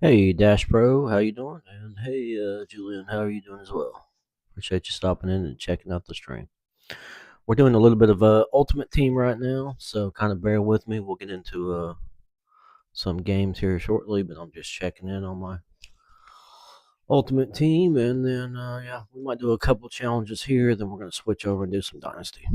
Hey Dash Pro, how you doing? And hey Julian, how are you doing as well? Appreciate you stopping in and checking out the stream. We're doing a little bit of Ultimate Team right now, so kind of bear with me. We'll get into some games here shortly, but I'm just checking in on my Ultimate Team, and then yeah, we might do a couple challenges here. Then we're gonna switch over and do some Dynasty.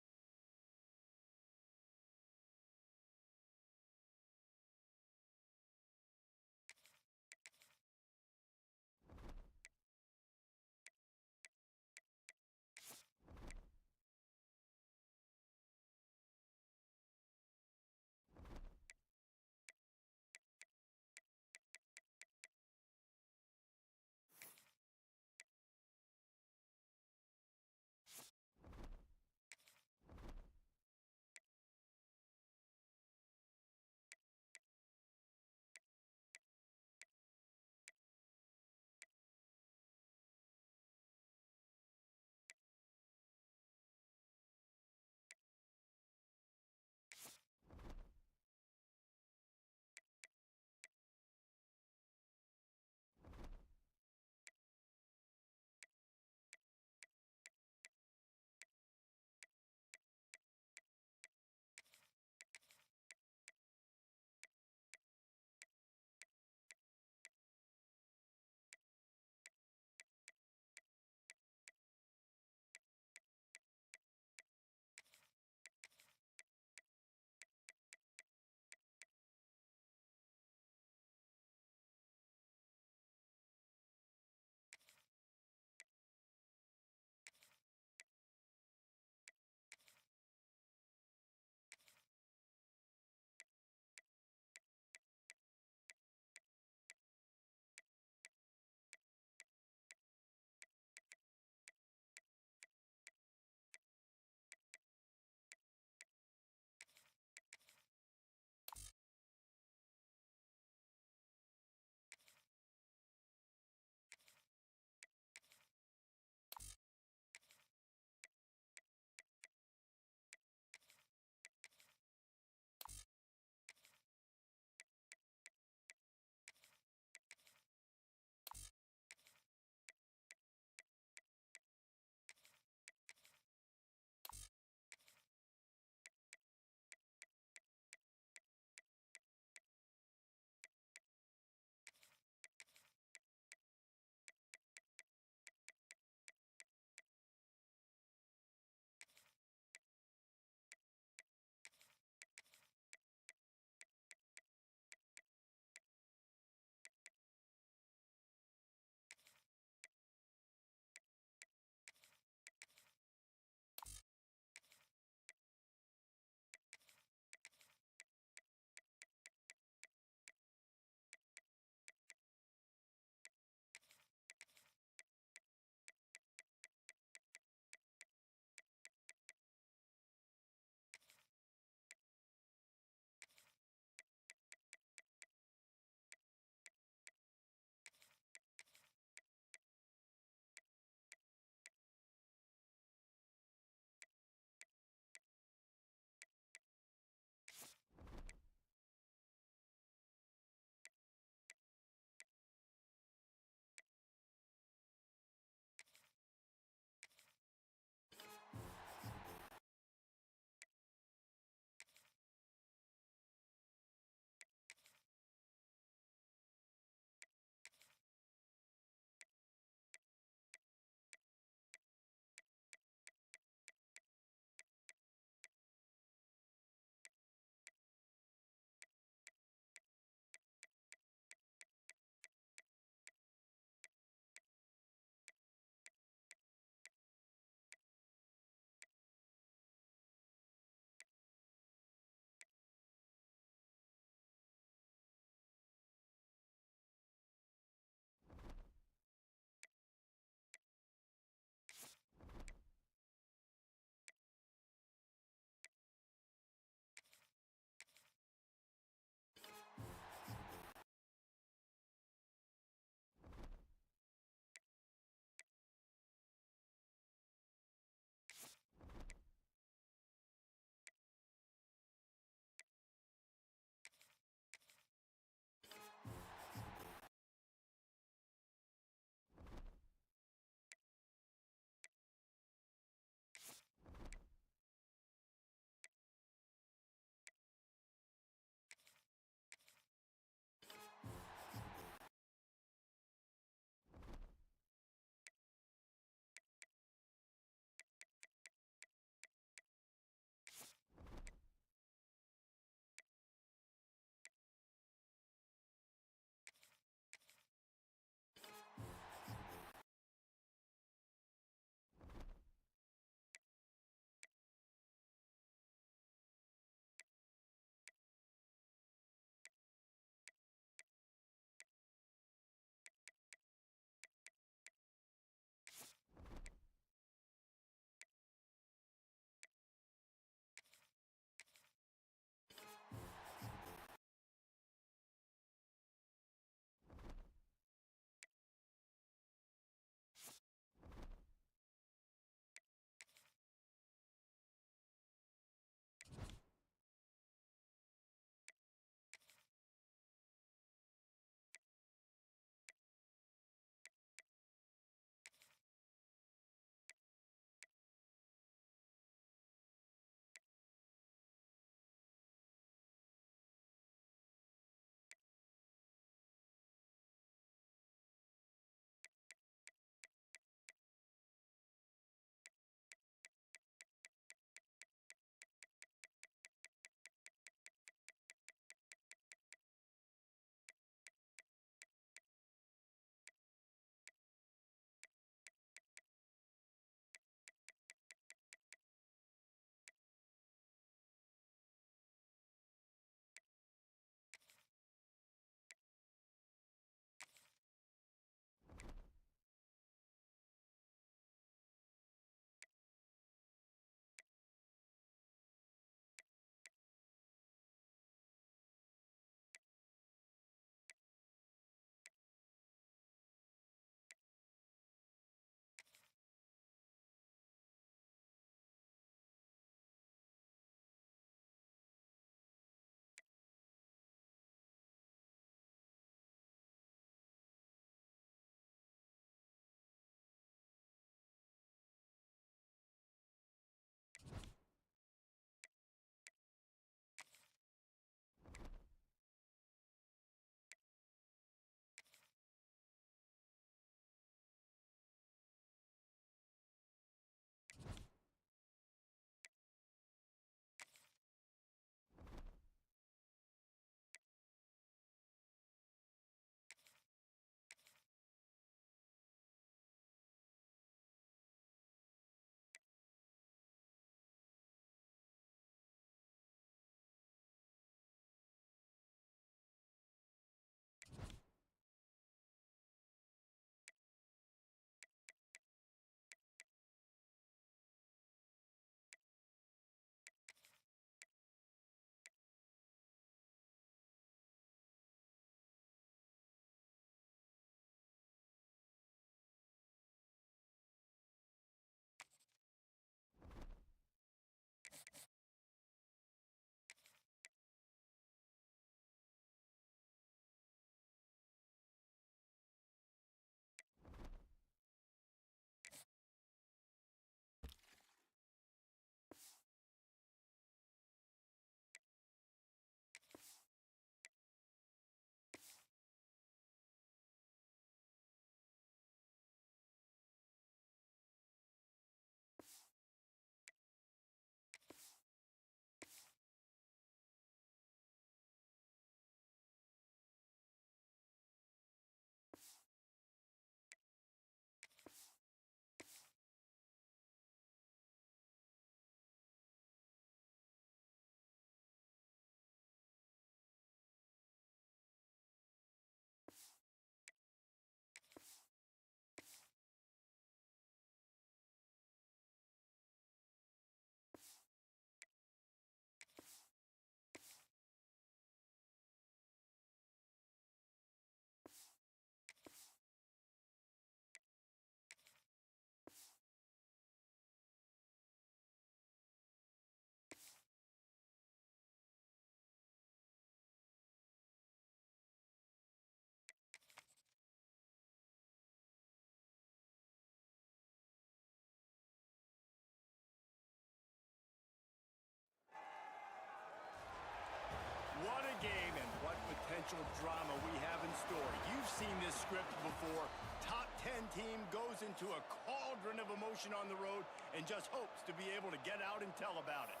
the game and what potential drama we have in store. You've seen this script before. Top 10 team goes into a cauldron of emotion on the road and just hopes to be able to get out and tell about it.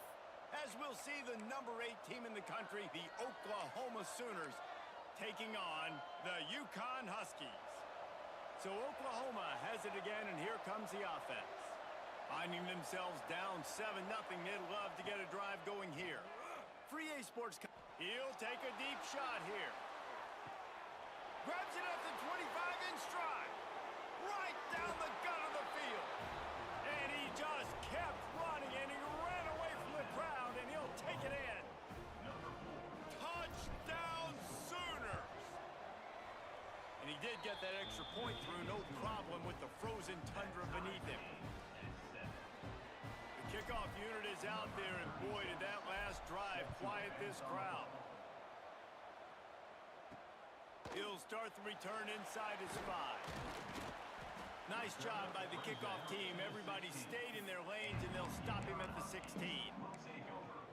As we'll see the number 8 team in the country, the Oklahoma Sooners, taking on the Yukon Huskies. So Oklahoma has it again, and here comes the offense. Finding themselves down 7-0, they'd love to get a drive going here. Free A Sports, he'll take a deep shot here. Grabs it at the 25 in stride. Right down the gut of the field. And he just kept running, and he ran away from the crowd, and he'll take it in. Touchdown Sooners! And he did get that extra point through, no problem with the frozen tundra beneath him. The kickoff unit is out there, and boy, did that last drive quiet this crowd. He'll start the return inside his 5. Nice job by the kickoff team. Everybody stayed in their lanes, and they'll stop him at the 16.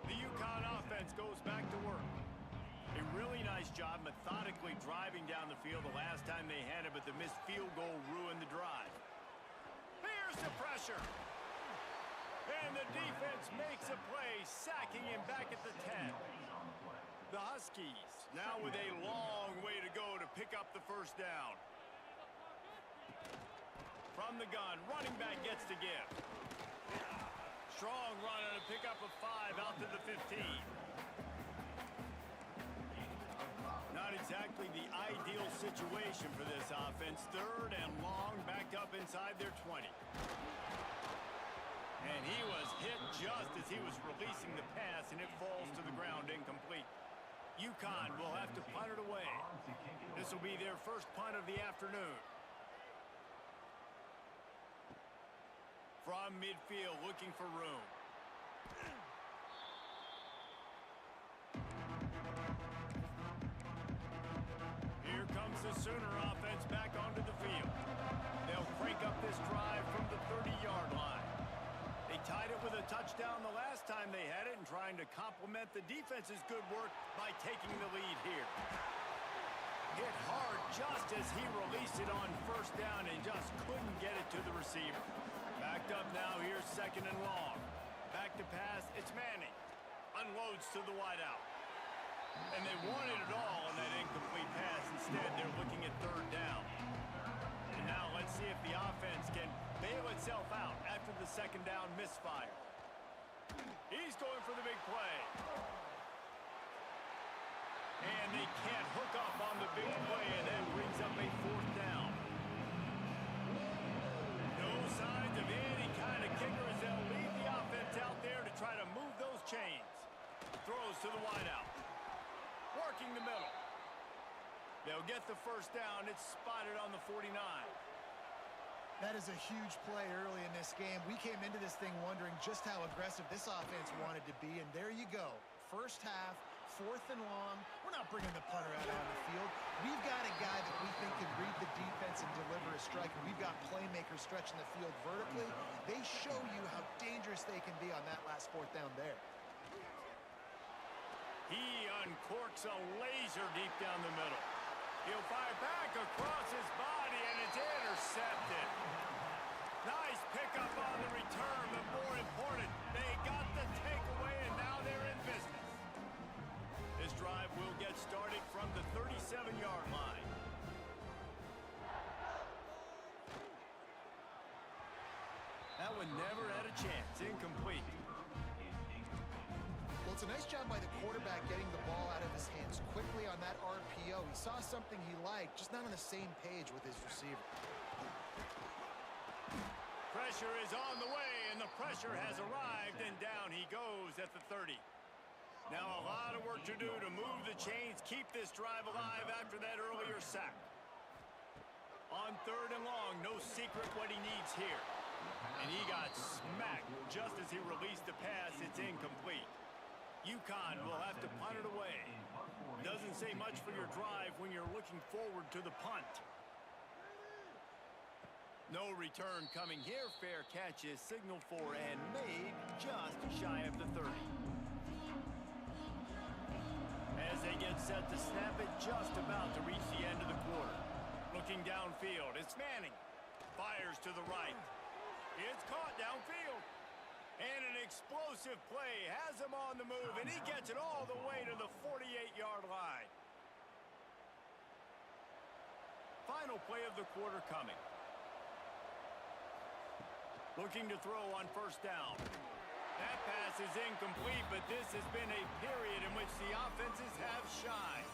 The Yukon offense goes back to work. A really nice job methodically driving down the field the last time they had it, but the missed field goal ruined the drive. Here's the pressure. And the defense makes a play, sacking him back at the 10. The Huskies now with a long way to go to pick up the first down. From the gun, running back gets to give. Strong run on a pickup of 5 out to the 15. Not exactly the ideal situation for this offense. 3rd and long, backed up inside their 20. And he was hit just as he was releasing the pass, and it falls to the ground incomplete. Yukon will have to punt it away. This will be their first punt of the afternoon. From midfield, looking for room. Here comes the Sooner offense back onto the field. They'll crank up this drive from the 30-yard line. They tied it with a touchdown the last time they had it and trying to complement the defense's good work by taking the lead here. Hit hard just as he released it on first down and just couldn't get it to the receiver. Backed up now, here's 2nd and long. Back to pass, it's Manning. Unloads to the wideout. And they wanted it all on that incomplete pass. Instead, they're looking at 3rd down. And now let's see if the offense can bail itself out after the 2nd down misfire. He's going for the big play. And they can't hook up on the big play, and that brings up a 4th down. No signs of any kind of kicker as they'll leave the offense out there to try to move those chains. Throws to the wideout. Working the middle. They'll get the first down. It's spotted on the 49. That is a huge play early in this game. We came into this thing wondering just how aggressive this offense wanted to be, and there you go. First half, 4th and long. We're not bringing the punter out on the field. We've got a guy that we think can read the defense and deliver a strike, and we've got playmakers stretching the field vertically. They show you how dangerous they can be on that last 4th down there. He uncorks a laser deep down the middle. He'll fire back across his body, and it's intercepted. Nice pickup on the return, but more important, they got the takeaway, and now they're in business. This drive will get started from the 37-yard line. That one never had a chance. Incomplete. Well, it's a nice job by the quarterback getting the ball out of his hands quickly on that RPO. He saw something he liked, just not on the same page with his receiver. Pressure is on the way, and the pressure has arrived, and down he goes at the 30. Now a lot of work to do to move the chains, keep this drive alive after that earlier sack. On 3rd and long, no secret what he needs here. And he got smacked just as he released the pass. It's incomplete. Yukon will have to punt it away. Doesn't say much for your drive when you're looking forward to the punt. No return coming here. Fair catch is signaled for and made just shy of the 30. As they get set to snap it just about to reach the end of the quarter. Looking downfield, it's Manning. Fires to the right. It's caught downfield. And an explosive play has him on the move, and he gets it all the way to the 48-yard line. Final play of the quarter coming. Looking to throw on first down. That pass is incomplete, but this has been a period in which the offenses have shined.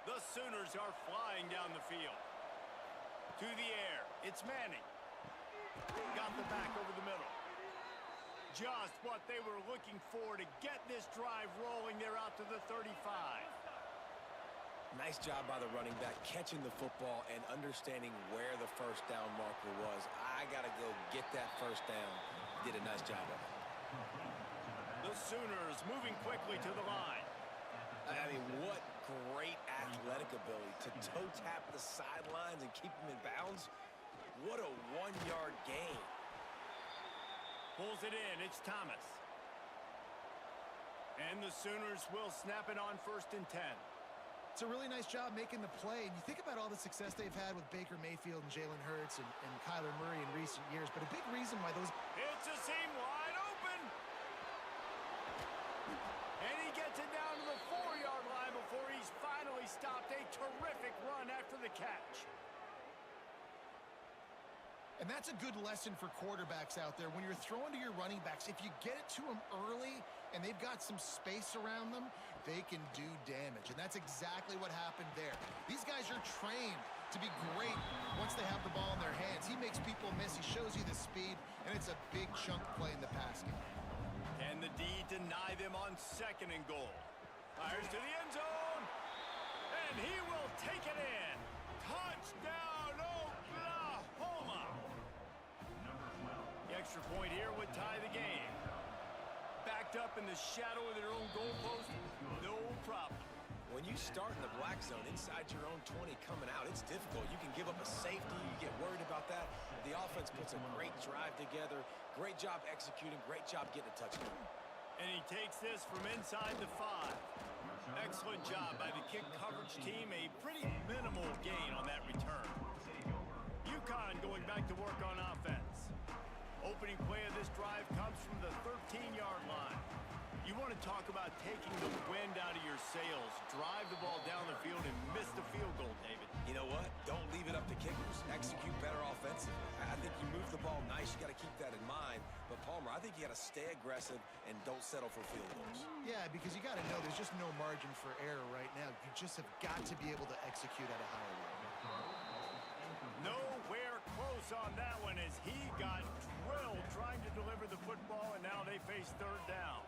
The Sooners are flying down the field. To the air, it's Manning. Got the back over the middle. Just what they were looking for to get this drive rolling. They're out to the 35. Nice job by the running back catching the football and understanding where the first down marker was. I got to go get that first down. Did a nice job of it. The Sooners moving quickly to the line. I mean, what great athletic ability to toe tap the sidelines and keep them in bounds. What a one-yard gain. Pulls it in. It's Thomas. And the Sooners will snap it on 1st and 10. It's a really nice job making the play. And you think about all the success they've had with Baker Mayfield and Jalen Hurts and Kyler Murray in recent years. But a big reason why those... It's a seam wide open. And he gets it down to the 4-yard line before he's finally stopped. A terrific run after the catch. And that's a good lesson for quarterbacks out there. When you're throwing to your running backs, if you get it to them early and they've got some space around them, they can do damage. And that's exactly what happened there. These guys are trained to be great once they have the ball in their hands. He makes people miss. He shows you the speed, and it's a big chunk play in the pass game. Can the D deny them on 2nd and goal? Fires to the end zone, and he will take it in. Touchdown, Oklahoma! The extra point here would tie the game. Backed up in the shadow of their own goalpost, no problem. When you start in the black zone inside your own 20 coming out, it's difficult. You can give up a safety. You get worried about that. The offense puts a great drive together. Great job executing. Great job getting a touchdown. And he takes this from inside the 5. Excellent job by the kick coverage team. A pretty minimal gain on that return. UConn going back to work on offense. Opening play of this drive comes from the 13-yard line. You want to talk about taking the wind out of your sails. Drive the ball down the field and miss the field goal, David. You know what? Don't leave it up to kickers. Execute better offensively. I think you move the ball nice. You got to keep that in mind. But, Palmer, I think you got to stay aggressive and don't settle for field goals. Yeah, because you got to know there's just no margin for error right now. You just have got to be able to execute at a higher level. Nowhere close on that one as he got drilled trying to deliver the football, and now they face 3rd down.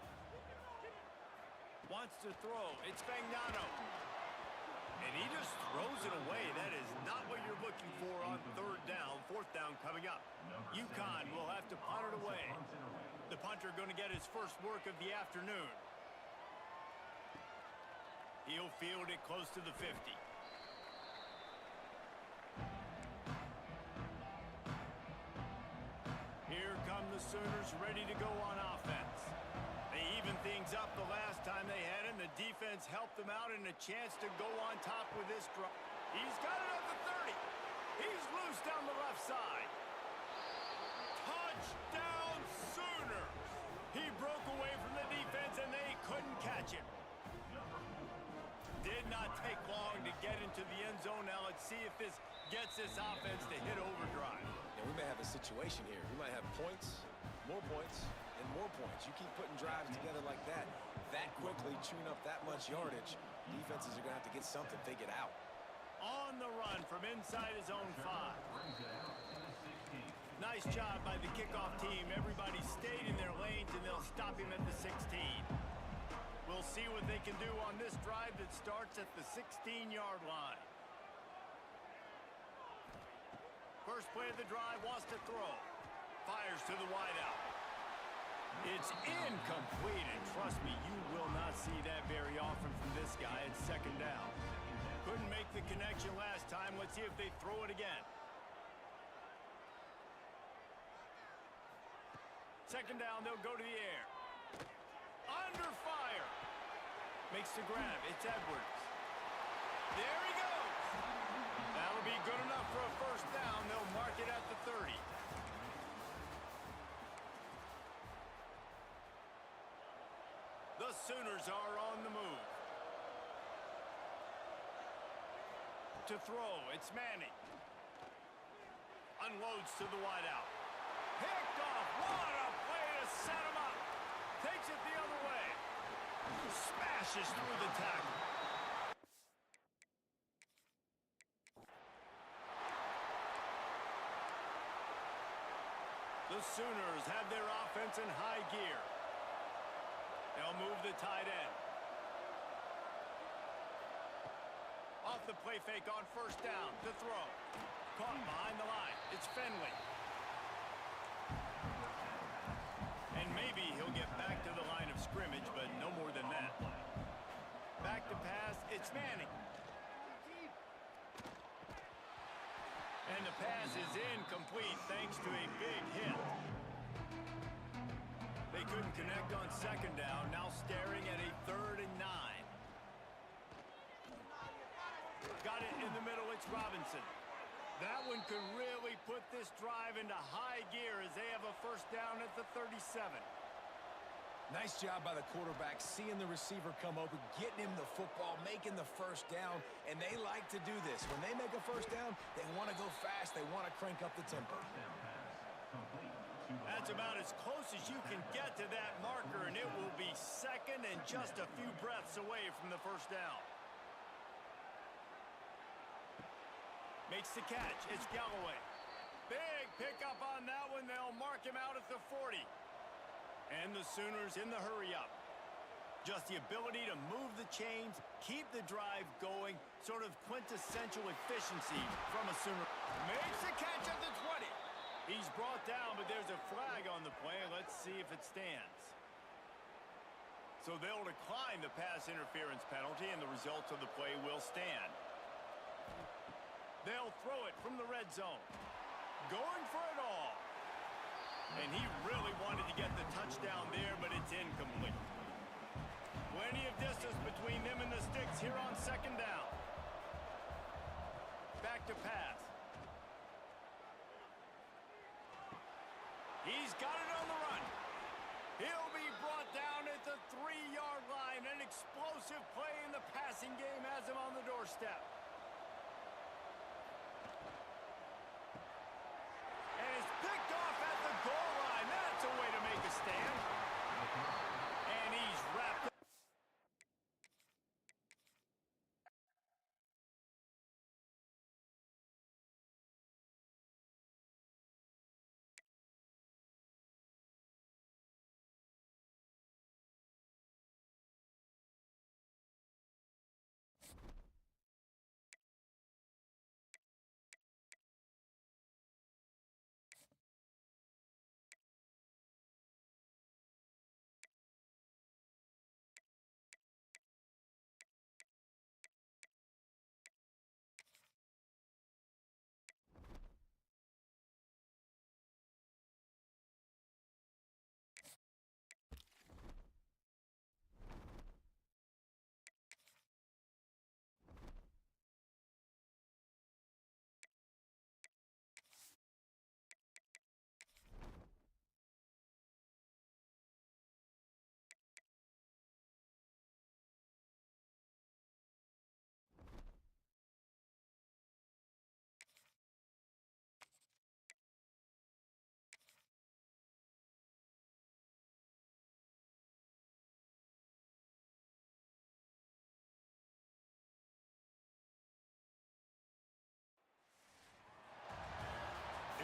Wants to throw. It's Fagnano. And he just throws it away. That is not what you're looking for on 3rd down. 4th down coming up. UConn will have to punt it away. The punter going to get his first work of the afternoon. He'll field it close to the 50. Here come the Sooners ready to go on offense. They evened things up the last time they had it, and the defense helped them out and a chance to go on top with this drive. He's got it at the 30. He's loose down the left side. Touchdown Sooners! He broke away from the defense, and they couldn't catch him. Did not take long to get into the end zone. Now let's see if this gets this offense to hit overdrive. Now, we may have a situation here. We might have points, more points, and more points. You keep putting drives together like that quickly, chewing up that much yardage, defenses are going to have to get something figured out. On the run from inside his own 5. Nice job by the kickoff team. Everybody stayed in their lanes, and they'll stop him at the 16. We'll see what they can do on this drive that starts at the 16-yard line. First play of the drive, wants to throw. Fires to the wideout. It's incomplete, and trust me, you will not see that very often from this guy at 2nd down. Couldn't make the connection last time. Let's see if they throw it again. Second down, they'll go to the air. Under fire. Makes the grab. It's Edwards. There he goes. That'll be good enough for a first down. They'll mark it at the 30. The Sooners are on the move. To throw, it's Manning. Unloads to the wideout. Picked off. What a play to set him up. Takes it the other way. Smashes through the tackle. The Sooners have their offense in high gear. They'll move the tight end. Off the play fake on first down. To throw. Caught behind the line. It's Finley. And maybe he'll get back to the line of scrimmage, but no more than that. Back to pass. It's Manning. And the pass is incomplete thanks to a big hit. They couldn't connect on second down. Now staring at a 3rd and 9. Got it in the middle. It's Robinson. That one could really put this drive into high gear as they have a first down at the 37. Nice job by the quarterback, seeing the receiver come open, getting him the football, making the first down, and they like to do this. When they make a first down, they want to go fast. They want to crank up the tempo. That's about as close as you can get to that marker, and it will be second and just a few breaths away from the first down. Makes the catch. It's Galloway. Big pickup on that one. They'll mark him out at the 40. And the Sooners in the hurry-up. Just the ability to move the chains, keep the drive going, sort of quintessential efficiency from a Sooner. Makes the catch at the 20. He's brought down, but there's a flag on the play. Let's see if it stands. So they'll decline the pass interference penalty, and the results of the play will stand. They'll throw it from the red zone. Going for it all. And he really wanted to get the touchdown there, but it's incomplete. Plenty of distance between them and the sticks here on second down. Back to pass. He's got it on the run. He'll be brought down at the 3-yard line. An explosive play in the passing game has him on the doorstep. And it's picked off at the goal line. That's a way to make a stand. And he's wrapped up.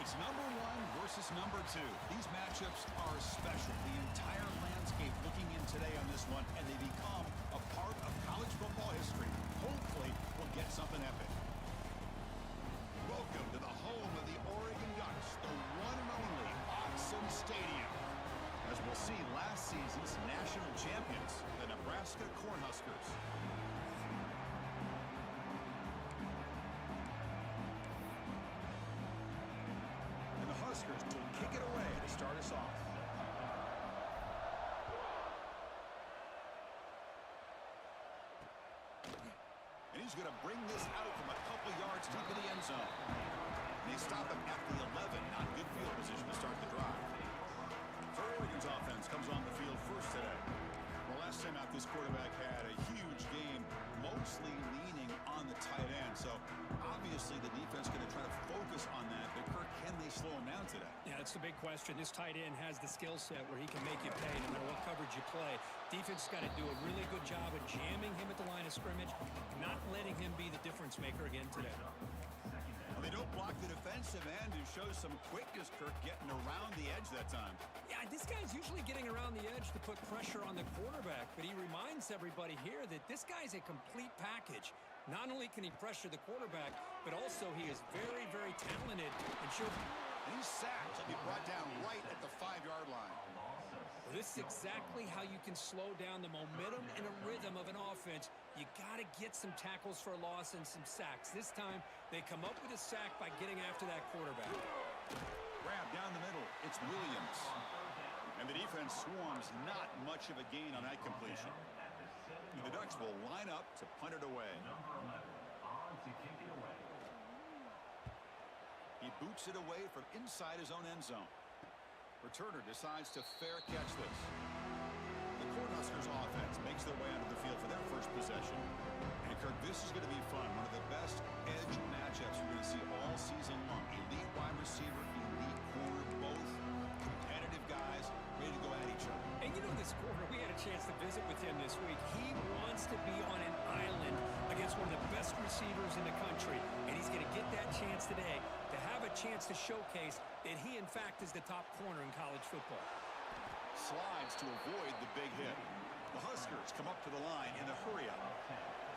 It's number 1 versus number 2. These matchups are special. The entire landscape looking in today on this one, and they become a part of college football history. Hopefully, we'll get something epic. Welcome to the home of the Oregon Ducks, the one and only Autzen Stadium. As we'll see last season's national champions, the Nebraska Cornhuskers. Huskers will kick it away to start us off. he's going to bring this out from a couple yards deep in the end zone. And they stop him at the 11. Not good field position to start the drive. So Oregon's offense comes on the field first today. Well, last time out, this quarterback had a huge game, mostly leaning on the tight end. So obviously the defense is going to try to focus on that. But Kirk, can they slow him down today? Yeah, that's the big question. This tight end has the skill set where he can make you pay no matter what coverage you play. Defense has got to do a really good job of jamming him at the line of scrimmage, not letting him be the difference maker again today. Well, they don't block the defensive end, who shows some quickness, Kirk, getting around the edge that time. Yeah, this guy's usually getting around the edge to put pressure on the quarterback, but he reminds everybody here that this guy's a complete package. Not only can he pressure the quarterback, but also he is very, very talented and And he's sacked. He'll be brought down right at the 5-yard line. Well, this is exactly how you can slow down the momentum and a rhythm of an offense. You got to get some tackles for a loss and some sacks. This time, they come up with a sack by getting after that quarterback. Grab down the middle. It's Williams. And the defense swarms not much of a gain on that completion. And the Ducks will line up to punt it away. He boots it away from inside his own end zone. Returner decides to fair catch this. The Cornhuskers offense makes their way onto the field for that first possession. And Kirk, this is going to be fun. One of the best edge matchups you're going to see all season long. Elite wide receiver, elite corner, both competitive guys ready to go at each other. And you know this corner, we had a chance to visit with him this week. He wants to be on an island against one of the best receivers in the country. And he's going to get that chance today to have a chance to showcase that he, in fact, is the top corner in college football. Slides to avoid the big hit. The Huskers come up to the line in a hurry-up.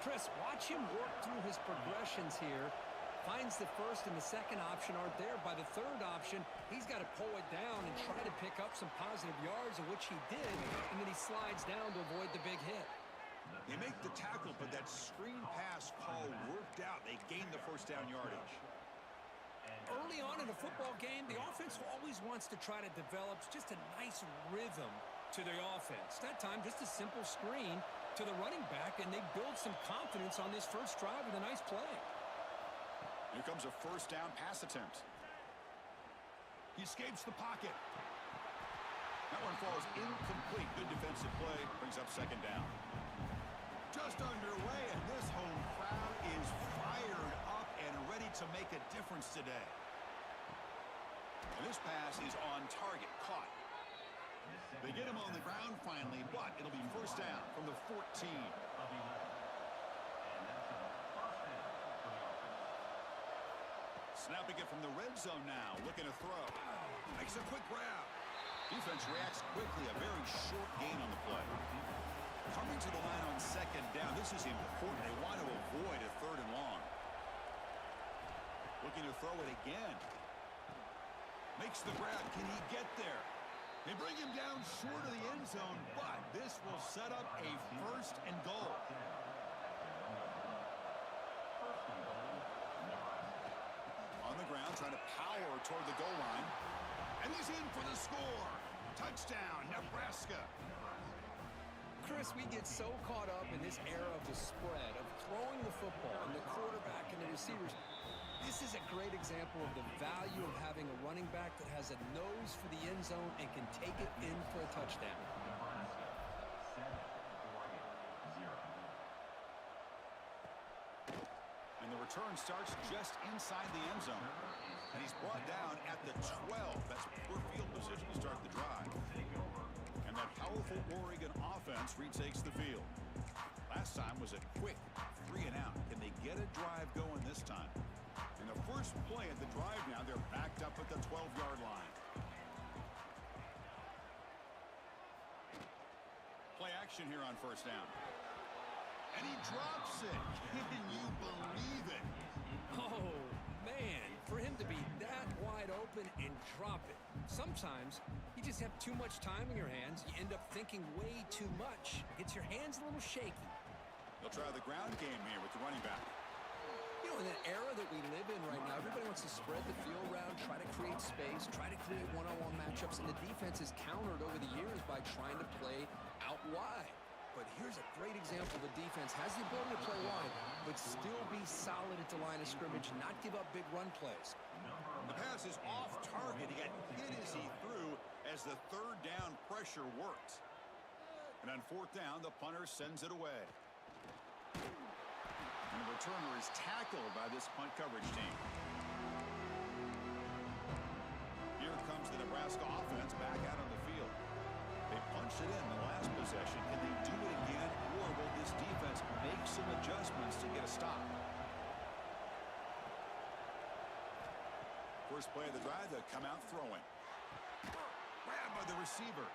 Chris, watch him work through his progressions here. Finds the first and the second option aren't there. By the third option, he's got to pull it down and try to pick up some positive yards, of which he did, and then he slides down to avoid the big hit. They make the tackle, but that screen pass call worked out. They gained the first down yardage. Early on in a football game, the offense always wants to try to develop just a nice rhythm to the offense. That time, just a simple screen to the running back, and they build some confidence on this first drive with a nice play. Here comes a first down pass attempt. He escapes the pocket. That one falls incomplete. Good defensive play. Brings up second down. Just underway, and this home crowd is fired up and ready to make a difference today. And this pass is on target. Caught. They get him on the ground finally, but it'll be first down from the 14. Snapping it from the red zone now, looking to throw. Makes a quick grab. Defense reacts quickly, a very short gain on the play. Coming to the line on second down, this is important. They want to avoid a third and long. Looking to throw it again. Makes the grab. Can he get there? They bring him down short of the end zone, but this will set up a first and goal. On the ground, trying to power toward the goal line. And he's in for the score. Touchdown, Nebraska. Chris, we get so caught up in this era of the spread, of throwing the football, and the quarterback and the receivers. This is a great example of the value of having a running back that has a nose for the end zone and can take it in for a touchdown. And the return starts just inside the end zone. And he's brought down at the 12. That's poor field position to start the drive. And that powerful Oregon offense retakes the field. Last time was a quick 3 and out. Can they get a drive going this time? In the first play of the drive now, they're backed up at the 12-yard line. Play action here on first down. And he drops it. Can you believe it? Oh, man, for him to be that wide open and drop it. Sometimes you just have too much time in your hands. You end up thinking way too much. Gets your hands a little shaky. They'll try the ground game here with the running back. You know, in the era that we live in right now, everybody wants to spread the field around, try to create space, try to create one-on-one matchups, and the defense is countered over the years by trying to play out wide. but here's a great example. The defense has the ability to play wide, but still be solid at the line of scrimmage and not give up big run plays. The pass is off target. He got hit as he threw as the third down pressure worked. And on fourth down, the punter sends it away. And the returner is tackled by this punt coverage team. Here comes the Nebraska offense back out on the field. They punched it in the last possession. Can they do it again, or will this defense make some adjustments to get a stop? First play of the drive, they'll come out throwing. Grabbed by the receiver.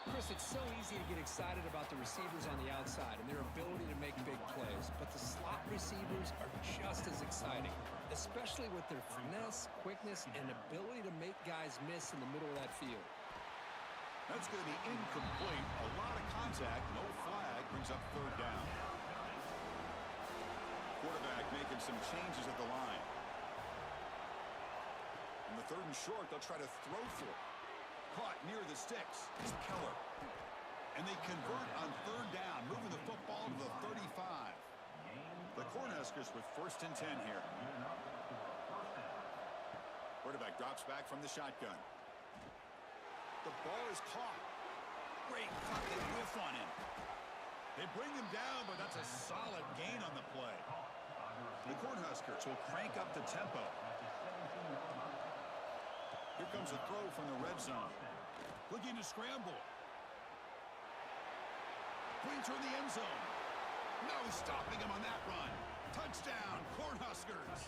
Chris, it's so easy to get excited about the receivers on the outside and their ability to make big plays, but the slot receivers are just as exciting, especially with their finesse, quickness, and ability to make guys miss in the middle of that field. That's going to be incomplete. A lot of contact, no flag, brings up third down. Quarterback making some changes at the line. In the third and short, they'll try to throw for it. Caught near the sticks is Keller. And they convert on third down, moving the football to the 35. The Cornhuskers with 1st and 10 here. Quarterback drops back from the shotgun. The ball is caught. Great cut. They whiff on him. They bring him down, but that's a solid gain on the play. The Cornhuskers will crank up the tempo. Here comes a throw from the red zone. Looking to scramble. Points toward the end zone. No stopping him on that run. Touchdown, Cornhuskers.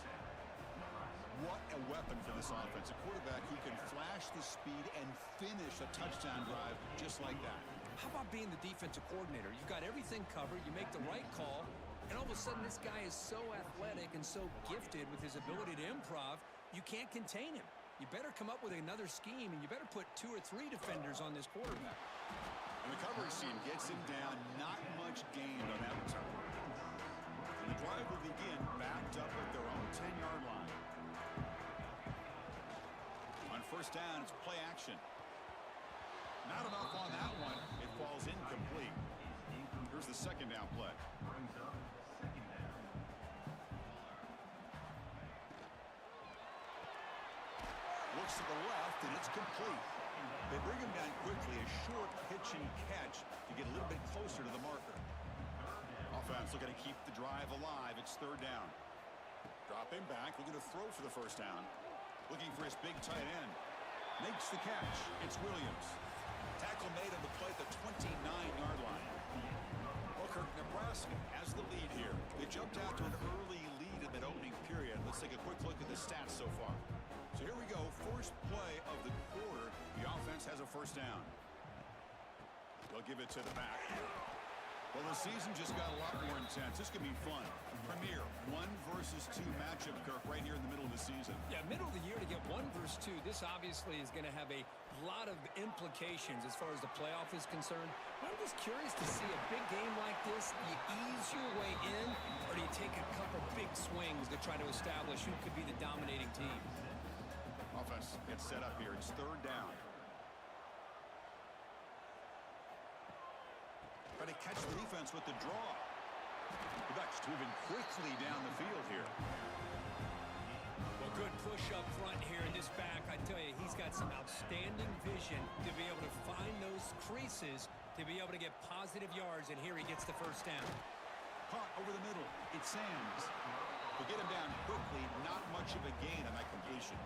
What a weapon for this offense. A quarterback who can flash the speed and finish a touchdown drive just like that. How about being the defensive coordinator? You've got everything covered. You make the right call, and all of a sudden this guy is so athletic and so gifted with his ability to improv, you can't contain him. You better come up with another scheme, and you better put 2 or 3 defenders on this quarterback. And the coverage team gets him down. Not much gained on that return. And the drive will begin backed up at their own 10-yard line. On first down, it's play action. Not enough on that one. It falls incomplete. Here's the second down play. Looks to the left, and it's complete. They bring him down quickly, a short pitch and catch to get a little bit closer to the marker. Offense looking to keep the drive alive. It's third down. Dropping back, looking to throw for the first down. Looking for his big tight end. Makes the catch. It's Williams. Tackle made on the play at the 29-yard line. Booker, Nebraska has the lead here. They jumped out to an early lead in that opening period. Let's take a quick look at the stats so far. So here we go. First play of the quarter. The offense has a first down. They'll give it to the back. Well, the season just got a lot more intense. This could be fun. Premier 1 versus 2 matchup, Kirk, right here in the middle of the season. Yeah, middle of the year to get 1 versus 2. This obviously is going to have a lot of implications as far as the playoff is concerned. I'm just curious to see a big game like this. Do you ease your way in, or do you take a couple big swings to try to establish who could be the dominating team? Offense gets set up here. It's third down. Try to catch the defense with the draw. The Ducks moving quickly down the field here. Well, good push up front here in this back. I tell you, he's got some outstanding vision to be able to find those creases, to be able to get positive yards, and here he gets the first down. Caught over the middle. It's Sands. We'll get him down quickly. Not much of a gain on that completion.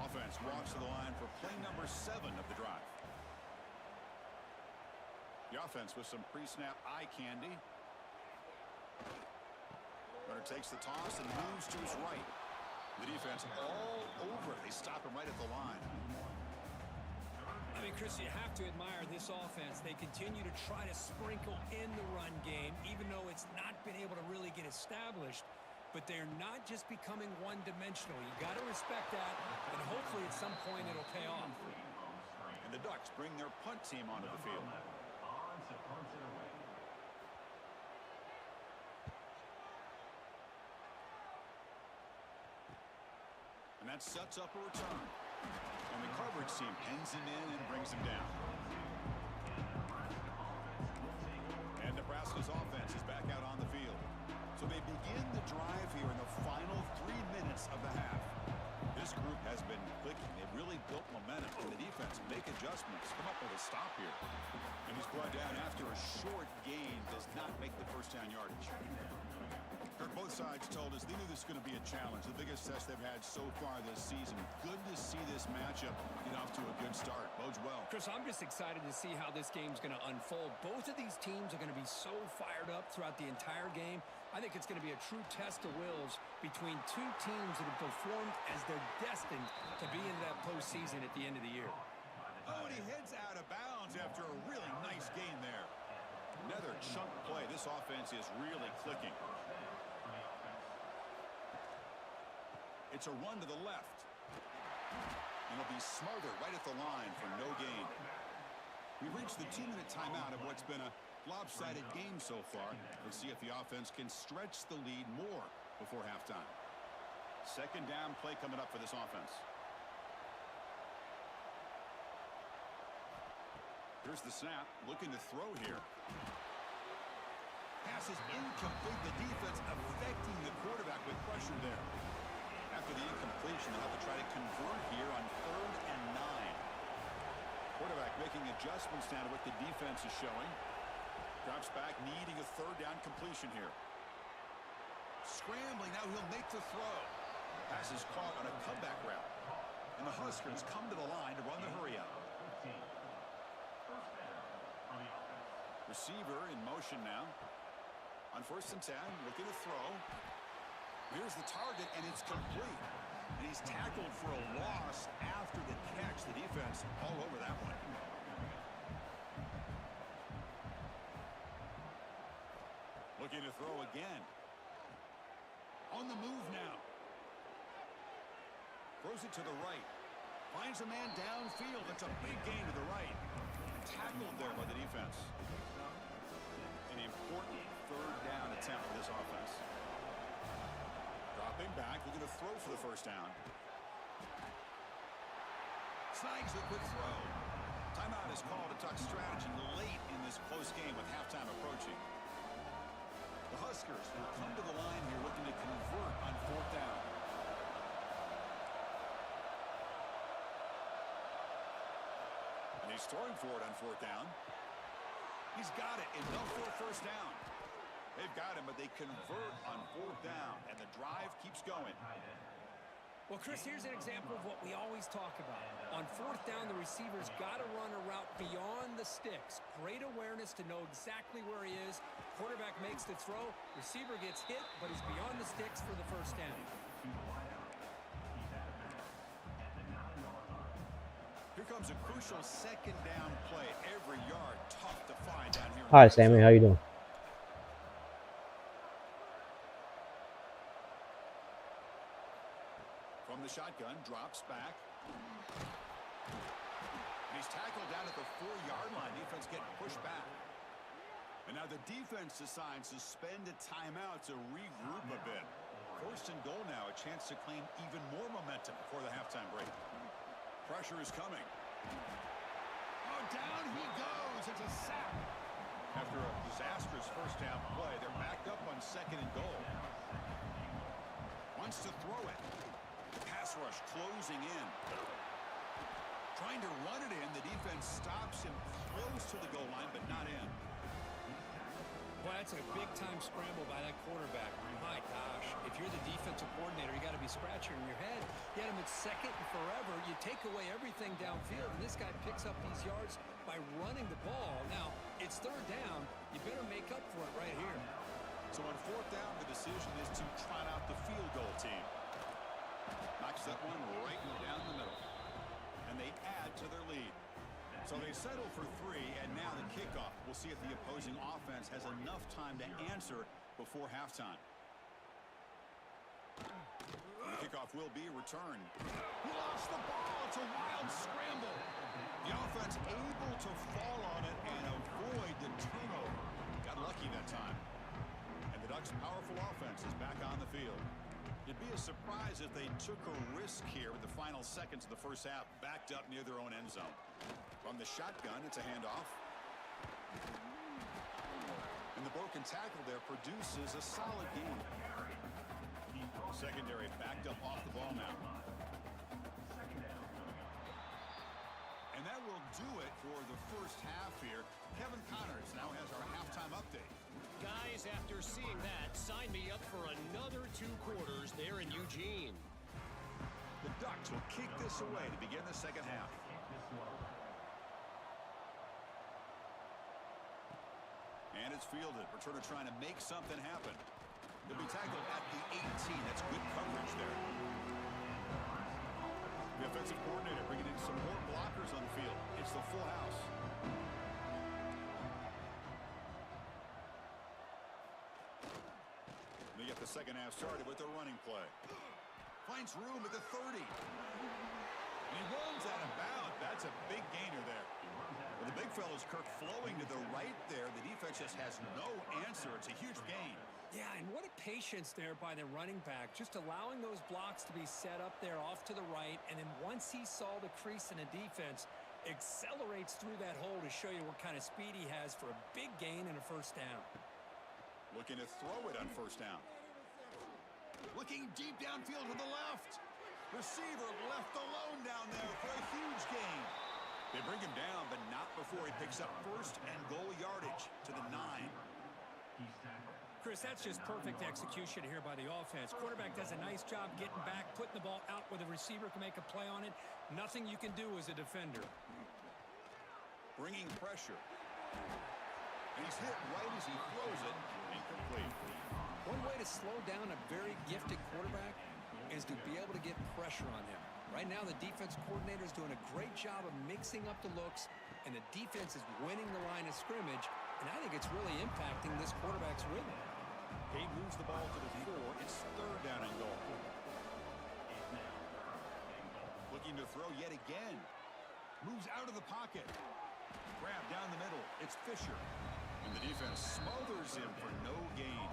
Offense walks to the line for play number 7 of the drive. The offense with some pre-snap eye candy. Runner takes the toss and moves to his right. The defense all over. They stop him right at the line. I mean, Chris, you have to admire this offense. They continue to try to sprinkle in the run game, even though it's not been able to really get established. But they're not just becoming one-dimensional. You got to respect that, and hopefully at some point it'll pay off. And the Ducks bring their punt team onto the field. And that sets up a return. And the coverage team pins him in and brings him down. Nebraska's offense is back out on the field. So they begin the drive here in the final 3 minutes of the half. This group has been clicking. They've really built momentum. And the defense make adjustments. Come up with a stop here. And he's brought down after a short gain. Does not make the first down yardage. Kirk, both sides told us they knew this was going to be a challenge. The biggest test they've had so far this season. Good to see this matchup get off to a good start. Bodes well. Chris, I'm just excited to see how this game's going to unfold. Both of these teams are going to be so fired up throughout the entire game. I think it's going to be a true test of wills between two teams that have performed as they're destined to be into that postseason at the end of the year. Oh, and he heads out of bounds after a really nice gain there. Another chunk play. This offense is really clicking. It's a run to the left. And it'll be smothered right at the line for no gain. We've reached the 2-minute timeout of what's been a lopsided game so far. Let's see if the offense can stretch the lead more before halftime. Second down play coming up for this offense. Here's the snap, looking to throw here. Pass is incomplete. The defense affecting the quarterback with pressure there. After the incompletion, they'll have to try to convert here on 3rd and 9. Quarterback making adjustments now to what the defense is showing. Drops back, needing a 3rd down completion here. Scrambling, now he'll make the throw. Pass is caught on a comeback route. And the Huskers come to the line to run the hurry up. Receiver in motion now. On 1st and 10, looking to throw. Here's the target, and it's complete. And he's tackled for a loss after the catch. The defense all over that one. Looking to throw again. On the move now. Throws it to the right. Finds a man downfield. It's a big gain to the right. Tackled there by the defense. An important 3rd down attempt for this offense. Dropping back, looking to throw for the 1st down. Snags the quick throw. Timeout is called to talk strategy late in this close game with halftime approaching. The Huskers will come to the line here looking to convert on 4th down. And he's throwing for it on 4th down. He's got it, enough for a 1st down. They've got him, but they convert on 4th down, and the drive keeps going. Well, Chris, here's an example of what we always talk about. On 4th down, the receiver's got to run a route beyond the sticks. Great awareness to know exactly where he is. Quarterback makes the throw. Receiver gets hit, but he's beyond the sticks for the 1st down. Here comes a crucial 2nd down play. Every yard tough to find down here. Hi, Sammy. How you doing? From the shotgun, drops back. And he's tackled down at the 4-yard line. Defense getting pushed back. And now the defense decides to spend a timeout to regroup a bit. 1st and goal now, a chance to claim even more momentum before the halftime break. Pressure is coming. Oh, down he goes. It's a sack. After a disastrous 1st down play, they're backed up on 2nd and goal. Wants to throw it. Pass rush closing in. Trying to run it in. The defense stops him close to the goal line, but not in. Boy, that's a big-time scramble by that quarterback. My gosh, if you're the defensive coordinator, you got to be scratching your head. You had him at 2nd and forever. You take away everything downfield, and this guy picks up these yards by running the ball. Now, it's 3rd down. You better make up for it right here. So on 4th down, the decision is to trot out the field goal team. Knocks that one right down the middle. And they add to their lead. So they settle for 3, and now the kickoff. We'll see if the opposing offense has enough time to answer before halftime. The kickoff will be returned. He lost the ball. It's a wild scramble. The offense able to fall on it and avoid the turnover. Got lucky that time. And the Ducks' powerful offense is back on the field. It'd be a surprise if they took a risk here with the final seconds of the 1st half, backed up near their own end zone. From the shotgun, it's a handoff. And And the broken tackle there produces a solid gain. Secondary backed up off the ball now. And that will do it for the first half here. Kevin Connors now has our halftime update. Guys, after seeing that, sign me up for another 2 quarters there in Eugene. The Ducks will kick this away to begin the second half. And it's fielded. Returner trying to make something happen. He'll be tackled at the 18. That's good coverage there. The offensive coordinator bringing in some more blockers on the field. It's the full house. They get the second half started with a running play. Finds room at the 30. And he runs out of bounds. That's a big gainer there. Well, the big fella's Kirk flowing to the right there. The defense just has no answer. It's a huge gain. Yeah, and what a patience there by the running back, just allowing those blocks to be set up there off to the right, and then once he saw the crease in the defense, accelerates through that hole to show you what kind of speed he has for a big gain and a first down. Looking to throw it on first down. Looking deep downfield to the left. Receiver left alone down there for a huge gain. They bring him down, but not before he picks up first and goal yardage to the 9. Chris, that's just perfect execution here by the offense. Quarterback does a nice job getting back, putting the ball out where the receiver can make a play on it. Nothing you can do as a defender. Bringing pressure. And he's hit right as he throws it. Incomplete. One way to slow down a very gifted quarterback is to be able to get pressure on him. Right now, the defense coordinator is doing a great job of mixing up the looks, and the defense is winning the line of scrimmage, and I think it's really impacting this quarterback's rhythm. He moves the ball to the 4. It's third down and goal. Looking to throw yet again. Moves out of the pocket. Grab down the middle. It's Fisher. And the defense smothers him for no gain.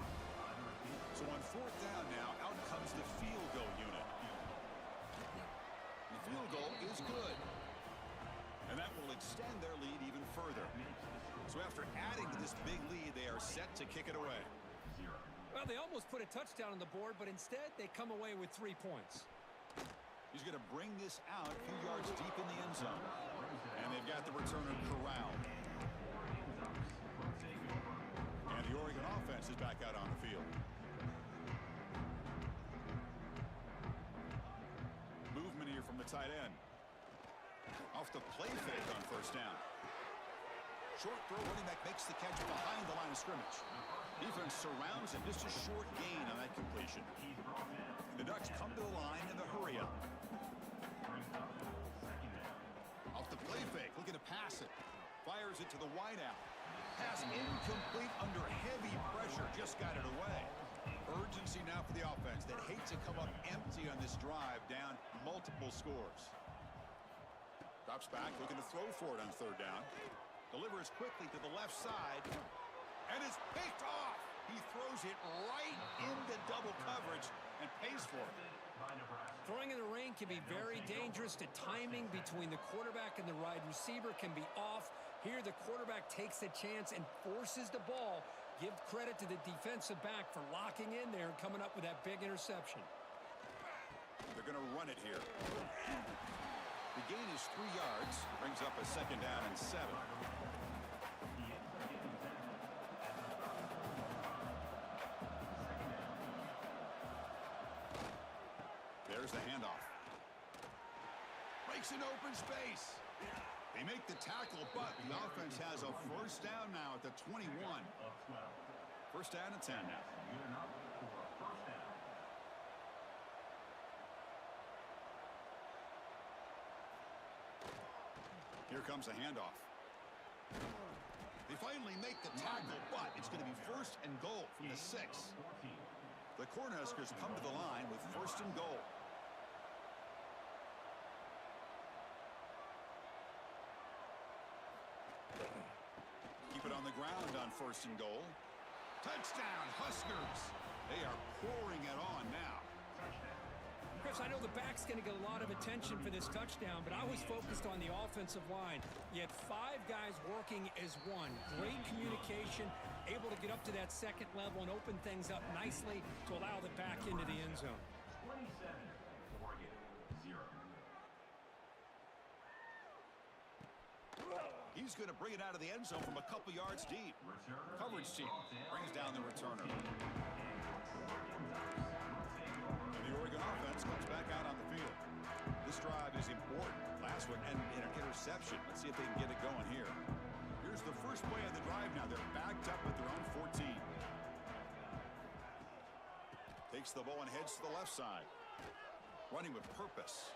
So on fourth down now, out comes the field goal unit. The field goal is good. And that will extend their lead even further. So after adding to this big lead, they are set to kick it away. Well, they almost put a touchdown on the board, but instead they come away with 3 points. He's going to bring this out a few yards deep in the end zone. And they've got the returner corralled. And the Oregon offense is back out on the field. Movement here from the tight end. Off the play fake on first down. Short throw, running back makes the catch behind the line of scrimmage. Defense surrounds him. Just a short gain on that completion. The Ducks come to the line in the hurry up. Off the play fake, looking to pass it. Fires it to the wideout. Pass incomplete under heavy pressure. Just got it away. Urgency now for the offense that hate to come up empty on this drive, down multiple scores. Drops back, looking to throw for it on third down. Delivers quickly to the left side. And it's picked off. He throws it right into double coverage and pays for it. Throwing in the rain can be very dangerous. The timing between the quarterback and the wide receiver can be off. Here, the quarterback takes a chance and forces the ball. Give credit to the defensive back for locking in there and coming up with that big interception. They're going to run it here. The gain is 3 yards. Brings up a second down and 7. There's the handoff. Breaks an open space. They make the tackle, but the offense has a first down now at the 21. First down and 10 now. Here comes a handoff. They finally make the tackle, but it's going to be first and goal from the 6. The Cornhuskers come to the line with first and goal. Keep it on the ground on first and goal. Touchdown, Huskers. They are pouring it on now. Chris, I know the back's going to get a lot of attention for this touchdown, but I was focused on the offensive line. You had 5 guys working as one. Great communication able to get up to that second level and open things up nicely to allow the back into the end zone. 27-0. He's going to bring it out of the end zone from a couple yards deep. Coverage team brings down the returner. And the Oregon offense comes back out on the field. This drive is important. Last one and an interception. Let's see if they can get it going here. Here's the first play of the drive now. They're backed up at their own 14. Takes the ball and heads to the left side. Running with purpose.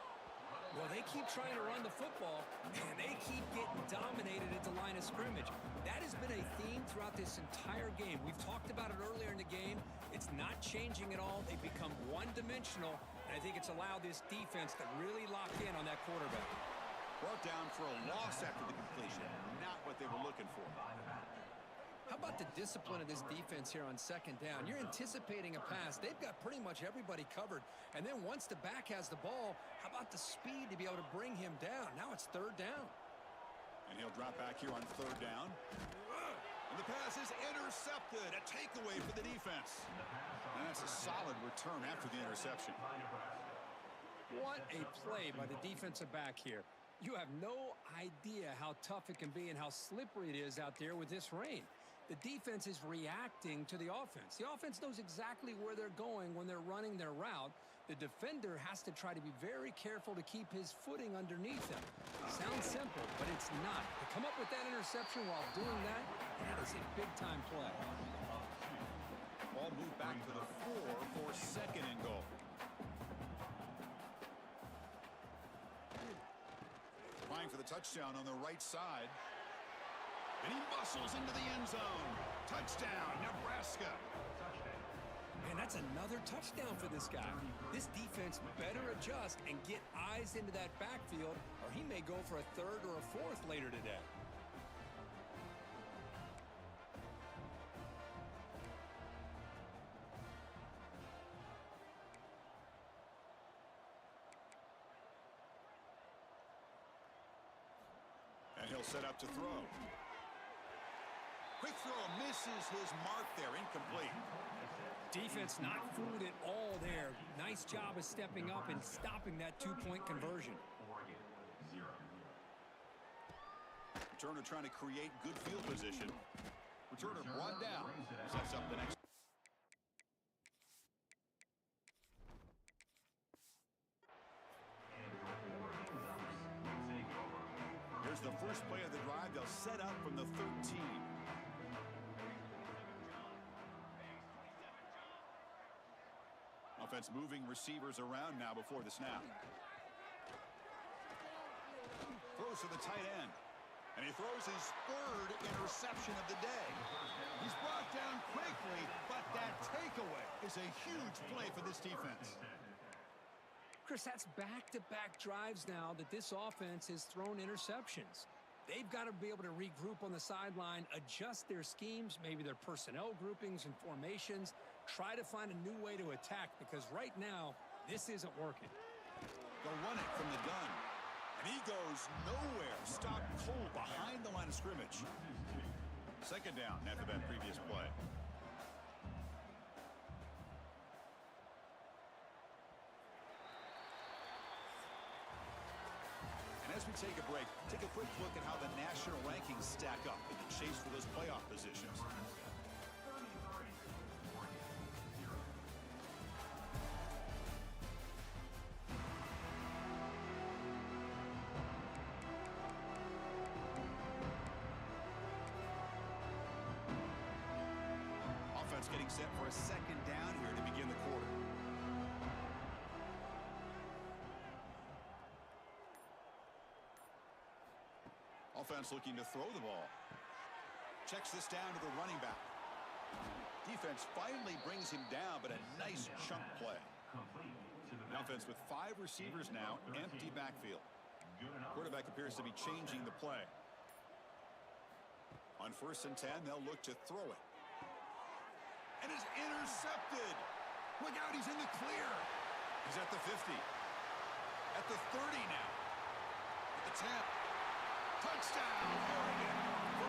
Well, they keep trying to run the football, and they keep getting dominated at the line of scrimmage. That has been a theme throughout this entire game. We've talked about it earlier in the game. It's not changing at all. They've become one-dimensional, and I think it's allowed this defense to really lock in on that quarterback. Brought down for a loss after the completion. Not what they were looking for. How about the discipline of this defense here on second down? You're anticipating a pass. They've got pretty much everybody covered. And then once the back has the ball, how about the speed to be able to bring him down? Now it's third down. And he'll drop back here on third down. And the pass is intercepted. A takeaway for the defense. And that's a solid return after the interception. What a play by the defensive back here. You have no idea how tough it can be and how slippery it is out there with this rain. The defense is reacting to the offense. The offense knows exactly where they're going when they're running their route. The defender has to try to be very careful to keep his footing underneath him. Sounds simple, but it's not. To come up with that interception while doing that, that is a big-time play. Ball moved back to the 4 for second and goal. Trying for the touchdown on the right side. And he muscles into the end zone. Touchdown, Nebraska. Man, that's another touchdown for this guy. This defense better adjust and get eyes into that backfield, or he may go for a third or a fourth later today. And he'll set up to throw. Quick throw misses his mark there, incomplete. Defense not fooled at all there. Nice job of stepping up and stopping that two-point conversion. Returner trying to create good field position. Returner brought down. Sets up the next. Here's the first play of the drive. They'll set up from the 13. Offense moving receivers around now before the snap. Throws to the tight end. And he throws his third interception of the day. He's brought down quickly, but that takeaway is a huge play for this defense. Chris, that's back-to-back drives now that this offense has thrown interceptions. They've got to be able to regroup on the sideline, adjust their schemes, maybe their personnel groupings and formations, try to find a new way to attack, because right now, this isn't working. They'll run it from the gun. And he goes nowhere. Stopped cold behind the line of scrimmage. Second down after that previous play. And as we take a break, take a quick look at how the national rankings stack up in the chase for those playoff positions. Offense getting set for a second down here to begin the quarter. Offense looking to throw the ball. Checks this down to the running back. Defense finally brings him down, but a nice chunk play. The offense with 5 receivers now, empty backfield. Quarterback appears to be changing the play. On 1st and 10, they'll look to throw it. And it's intercepted. Look out, he's in the clear. He's at the 50. At the 30 now. At the 10. Touchdown, Oregon.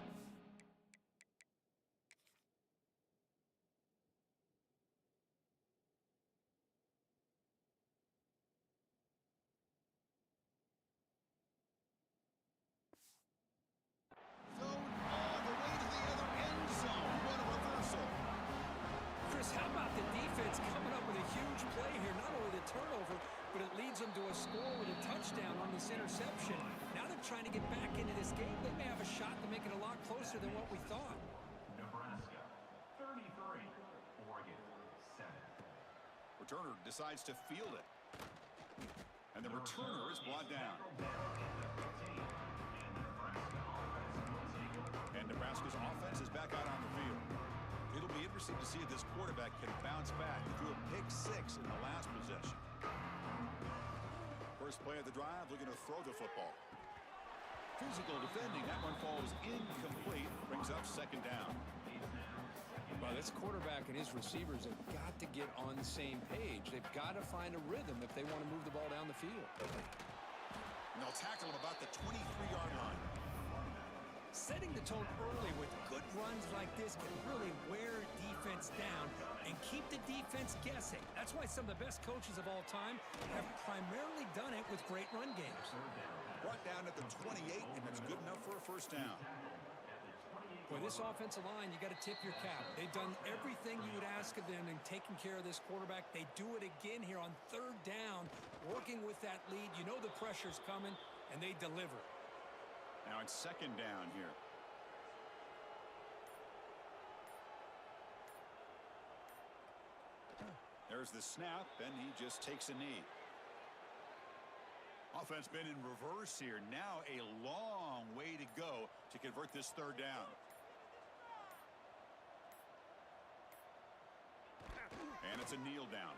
them to a score with a touchdown on this interception. Now they're trying to get back into this game. They may have a shot to make it a lot closer than what we thought. Nebraska, 33. Oregon, 7. Returner decides to field it. And the returner is brought down. And Nebraska's offense is back out on the field. It'll be interesting to see if this quarterback can bounce back. He threw a pick 6 in the last possession. First play of the drive, looking to throw the football. Physical defending. That one falls incomplete. Brings up second down. Well, this quarterback and his receivers have got to get on the same page. They've got to find a rhythm if they want to move the ball down the field. And they'll tackle him about the 23-yard line. Setting the tone early with good runs like this can really wear defense down and keep the defense guessing. That's why some of the best coaches of all time have primarily done it with great run games. Brought down at the 28, and that's good enough for a first down. Boy, this offensive line, you got to tip your cap. They've done everything you would ask of them in taking care of this quarterback. They do it again here on third down, working with that lead. You know the pressure's coming, and they deliver. Now it's second down here. There's the snap, and he just takes a knee. Offense been in reverse here. Now a long way to go to convert this third down. And it's a kneel down.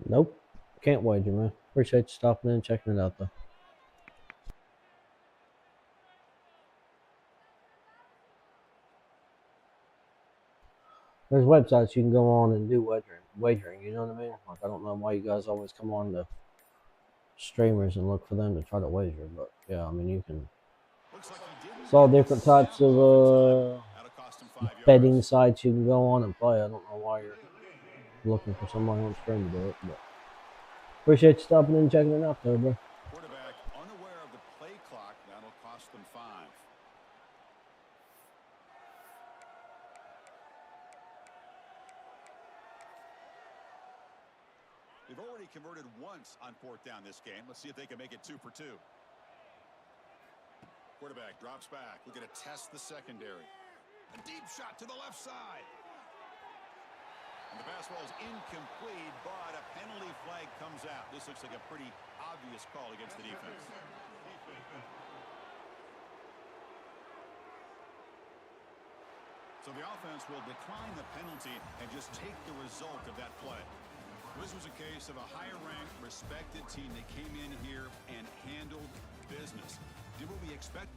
Nope. Can't wager, man. Appreciate you stopping in and checking it out, though. There's websites you can go on and do wagering, you know what I mean? Like, I don't know why you guys always come on to streamers and look for them to try to wager, but yeah, I mean, you can. It's all different types of betting sites you can go on and play. I don't know why you're looking for somebody on stream to do it, but appreciate you stopping in and checking it out there, bro. Quarterback unaware of the play clock. That'll cost them 5. They've already converted once on fourth down this game. Let's see if they can make it 2 for 2. Quarterback drops back. We're going to test the secondary. A deep shot to the left side. And the pass ball is incomplete, but a penalty flag comes out. This looks like a pretty obvious call against the defense. So the offense will decline the penalty and just take the result of that play. This was a case of a higher-ranked, respected team that came in here and handled business. Did what we expect.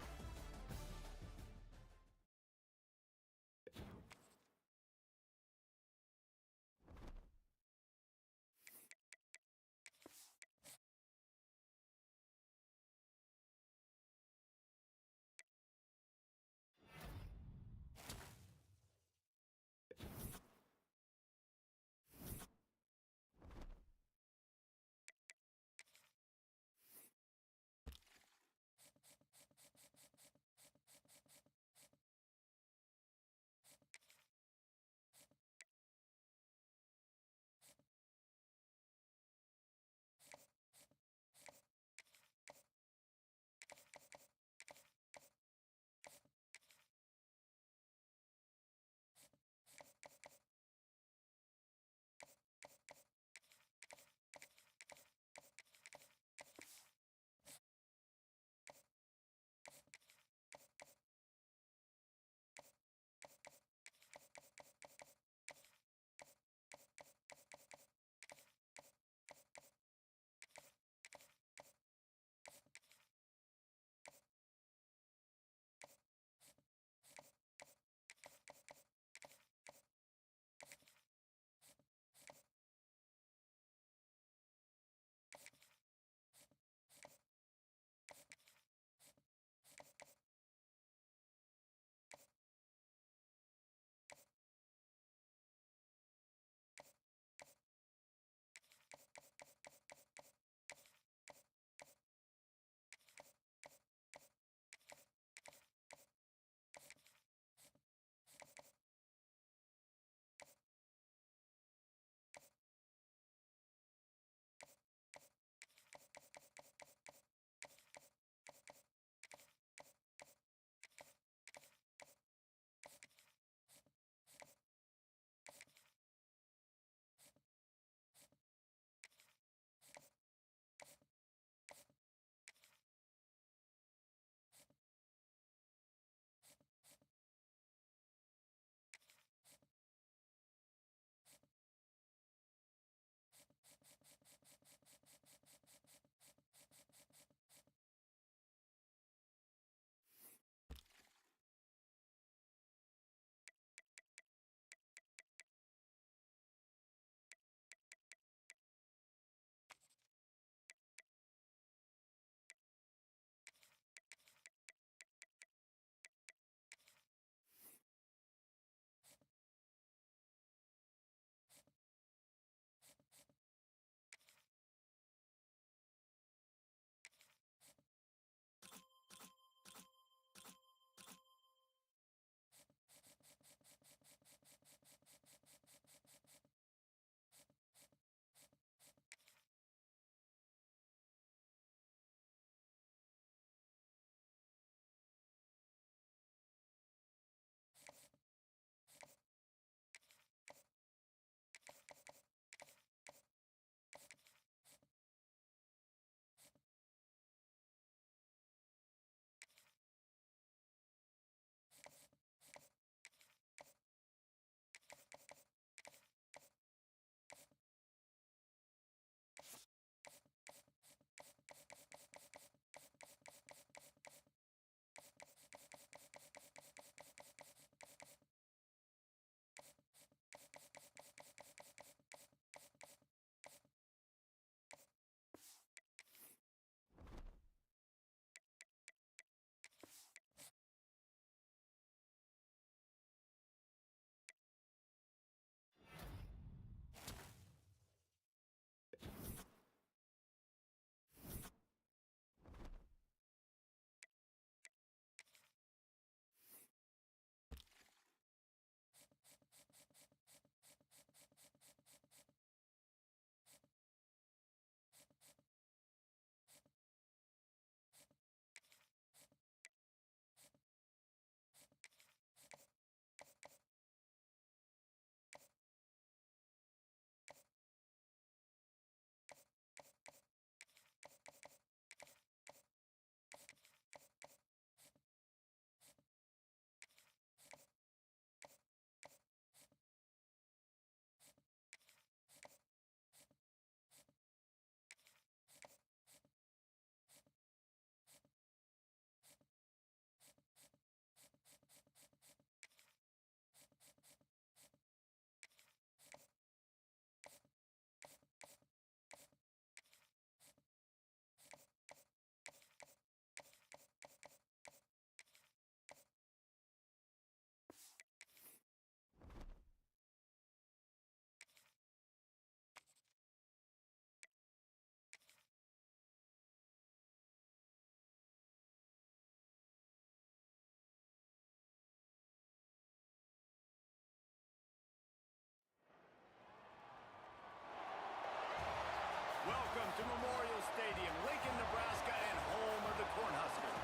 to Memorial Stadium, Lincoln, Nebraska, and home of the Cornhuskers.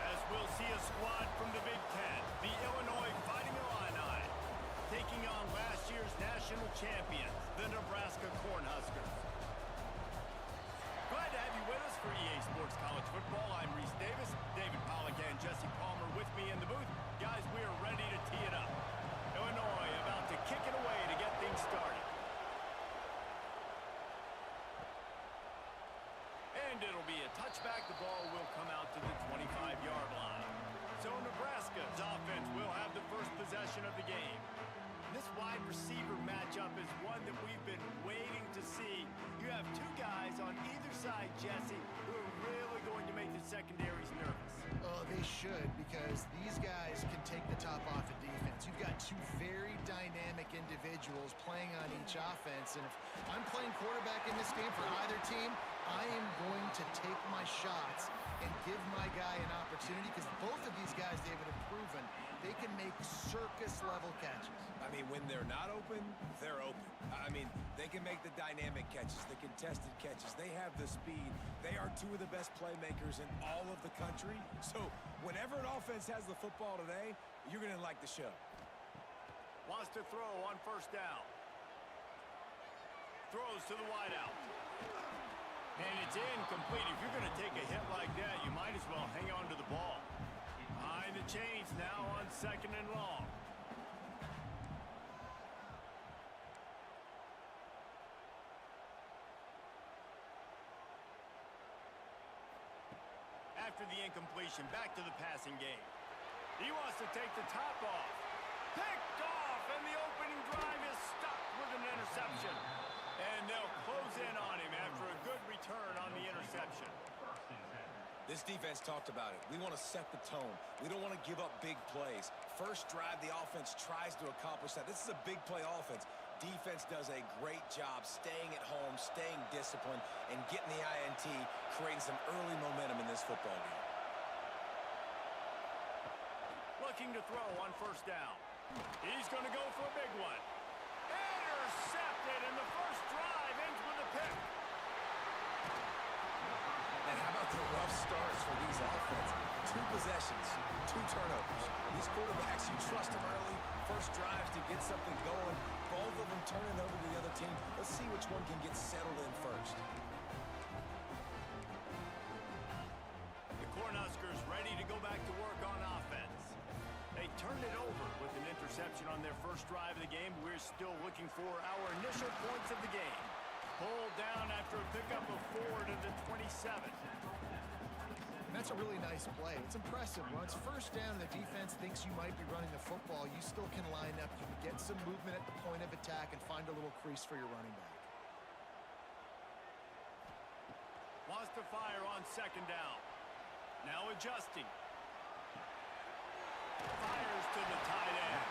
As we'll see a squad from the Big Ten, the Illinois Fighting Illini, taking on last year's national champions, the Nebraska Cornhuskers. Glad to have you with us for EA Sports College Football. I'm Reese Davis, David Pollack and Jesse Palmer with me in the booth. Guys, we are ready to tee it up. Illinois about to kick it away to get things started. And it'll be a touchback. The ball will come out to the 25-yard line. So Nebraska's offense will have the first possession of the game. This wide receiver matchup is one that we've been waiting to see. You have two guys on either side, Jesse, who are really going to make the secondaries nervous. Oh, they should, because these guys can take the top off of defense. You've got two very dynamic individuals playing on each offense, and if I'm playing quarterback in this game for either team, I am going to take my shots and give my guy an opportunity, because both of these guys, David, have proven they can make circus-level catches. I mean, when they're not open, they're open. I mean, they can make the dynamic catches, the contested catches. They have the speed. They are two of the best playmakers in all of the country. So whenever an offense has the football today, you're going to like the show. Wants to throw on first down. Throws to the wideout. And it's incomplete. If you're going to take a hit like that, you might as well hang on to the ball. Behind the chains now on second and long. After the incompletion, back to the passing game. He wants to take the top off. Picked off, and the opening drive is stopped with an interception. And they'll close in on him after a good return on the interception. This defense talked about it. We want to set the tone. We don't want to give up big plays. First drive, the offense tries to accomplish that. This is a big play offense. Defense does a great job staying at home, staying disciplined, and getting the INT, creating some early momentum in this football game. Looking to throw on first down. He's going to go for a big one. Intercepted, and the first drive ends with a pick. And how about the rough starts for these offenses? 2 possessions, 2 turnovers. These quarterbacks, you trust them early. First drives to get something going. Both of them turning over to the other team. Let's see which one can get settled in first. The Cornhuskers ready to go back to work on offense. They turned it over with an interception on their first drive of the game. We're still looking for our initial points of the game. Pulled down after a pickup of 4 to the 27. That's a really nice play. It's impressive. When it's first down and the defense thinks you might be running the football, you still can line up. You can get some movement at the point of attack and find a little crease for your running back. Wants to fire on second down. Now adjusting. Fires to the tight end.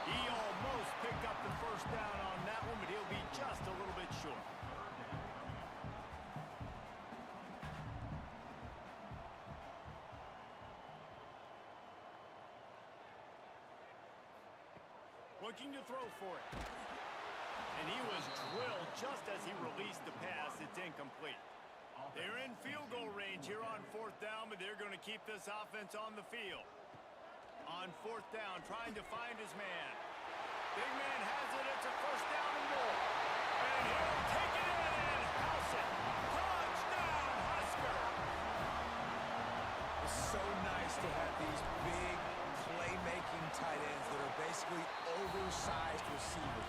He almost picked up the first down on that one, but he'll be just a little bit short. Looking to throw for it. And he was drilled just as he released the pass. It's incomplete. They're in field goal range here on fourth down, but they're going to keep this offense on the field. On fourth down, trying to find his man. Big man has it. It's a first down and goal. And he'll take it in and house it. Touchdown, Husker! It's so nice to have these big playmaking tight ends that are basically oversized receivers.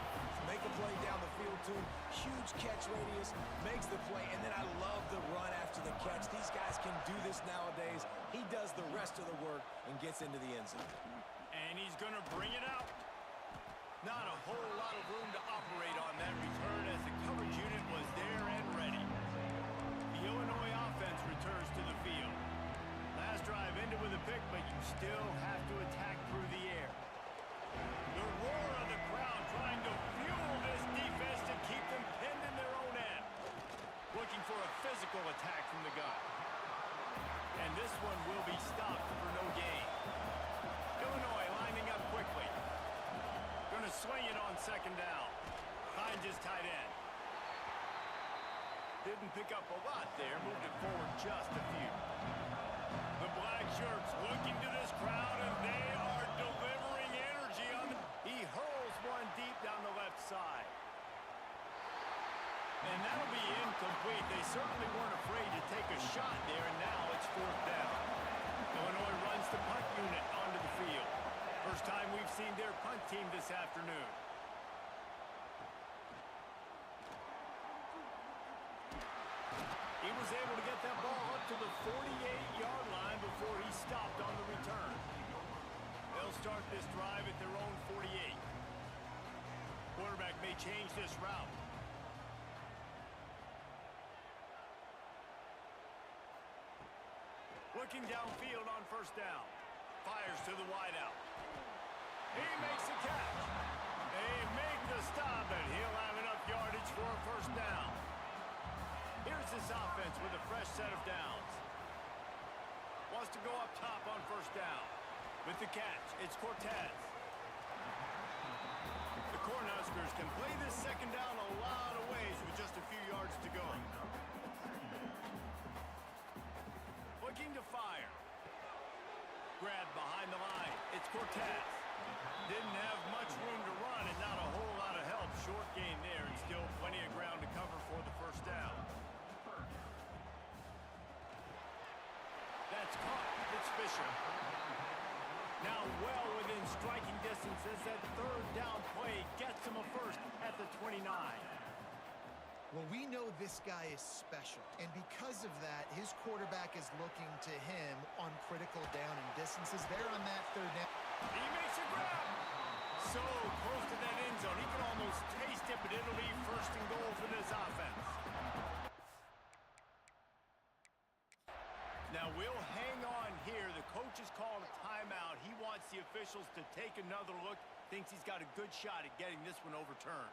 Make a play down the field to him, huge catch radius, makes the play, and then I love the run after the catch. These guys can do this nowadays. He does the rest of the work and gets into the end zone. And he's going to bring it out. Not a whole lot of room to operate on that return as the coverage unit was there and ready. The Illinois offense returns to the field. Last drive ended with a pick, but you still have to attack through the air. The roar of the crowd trying to fuel this defense to keep them pinned in their own end. Looking for a physical attack from the gun. And this one will be stopped for no gain. Illinois lining up quickly. Going to swing it on second down. Finds his tight end. Didn't pick up a lot there, moved it forward just a few. The black shirts looking to this crowd, and they are delivering energy on the... He hurls one deep down the left side. And that'll be incomplete. They certainly weren't afraid to take a shot there, and now it's fourth down. Illinois runs the punt unit onto the field. First time we've seen their punt team this afternoon. He was able to get that ball up to the 48-yard line before he stopped on the return. They'll start this drive at their own 48. Quarterback may change this route. Looking downfield on first down. Fires to the wideout. He makes the catch. They make the stop, and he'll have enough yardage for a first down. Here's this offense with a fresh set of downs. Wants to go up top on first down. With the catch, it's Cortez. The Cornhuskers can play this second down a lot of ways with just a few yards to go. Looking to fire. Grab behind the line. It's Cortez. Didn't have much room to run and not a whole lot of help. Short gain there and still plenty of ground to cover for the first down. That's caught. It's Fisher. Now well within striking distance as that third down play gets him a first at the 29. Well, we know this guy is special, and because of that, his quarterback is looking to him on critical down and distances. There on that third down. He makes a grab. So close to that end zone. He can almost taste it, but it'll be first and goal for this offense. Now we'll hang on here. The coach has called a timeout. He wants the officials to take another look. Thinks he's got a good shot at getting this one overturned.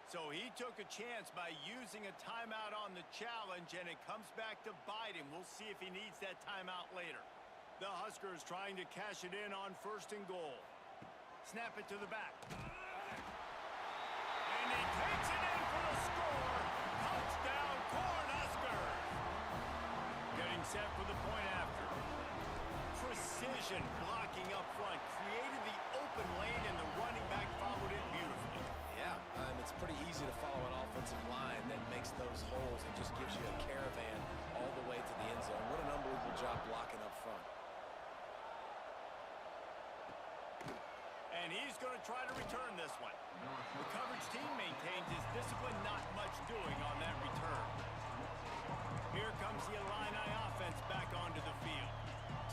So he took a chance by using a timeout on the challenge, and it comes back to bite him. We'll see if he needs that timeout later. The Huskers trying to cash it in on first and goal. Snap it to the back. And he takes it in for the score. Touchdown, Cornhuskers. Getting set for the point after. Precision blocking up front. Created the open lane, and the running back followed it beautifully. Yeah, it's pretty easy to follow an offensive line that makes those holes and just gives you a caravan all the way to the end zone. What an unbelievable job blocking up front. And he's going to try to return this one. The coverage team maintains his discipline, not much doing on that return. Here comes the Illini offense back onto the field.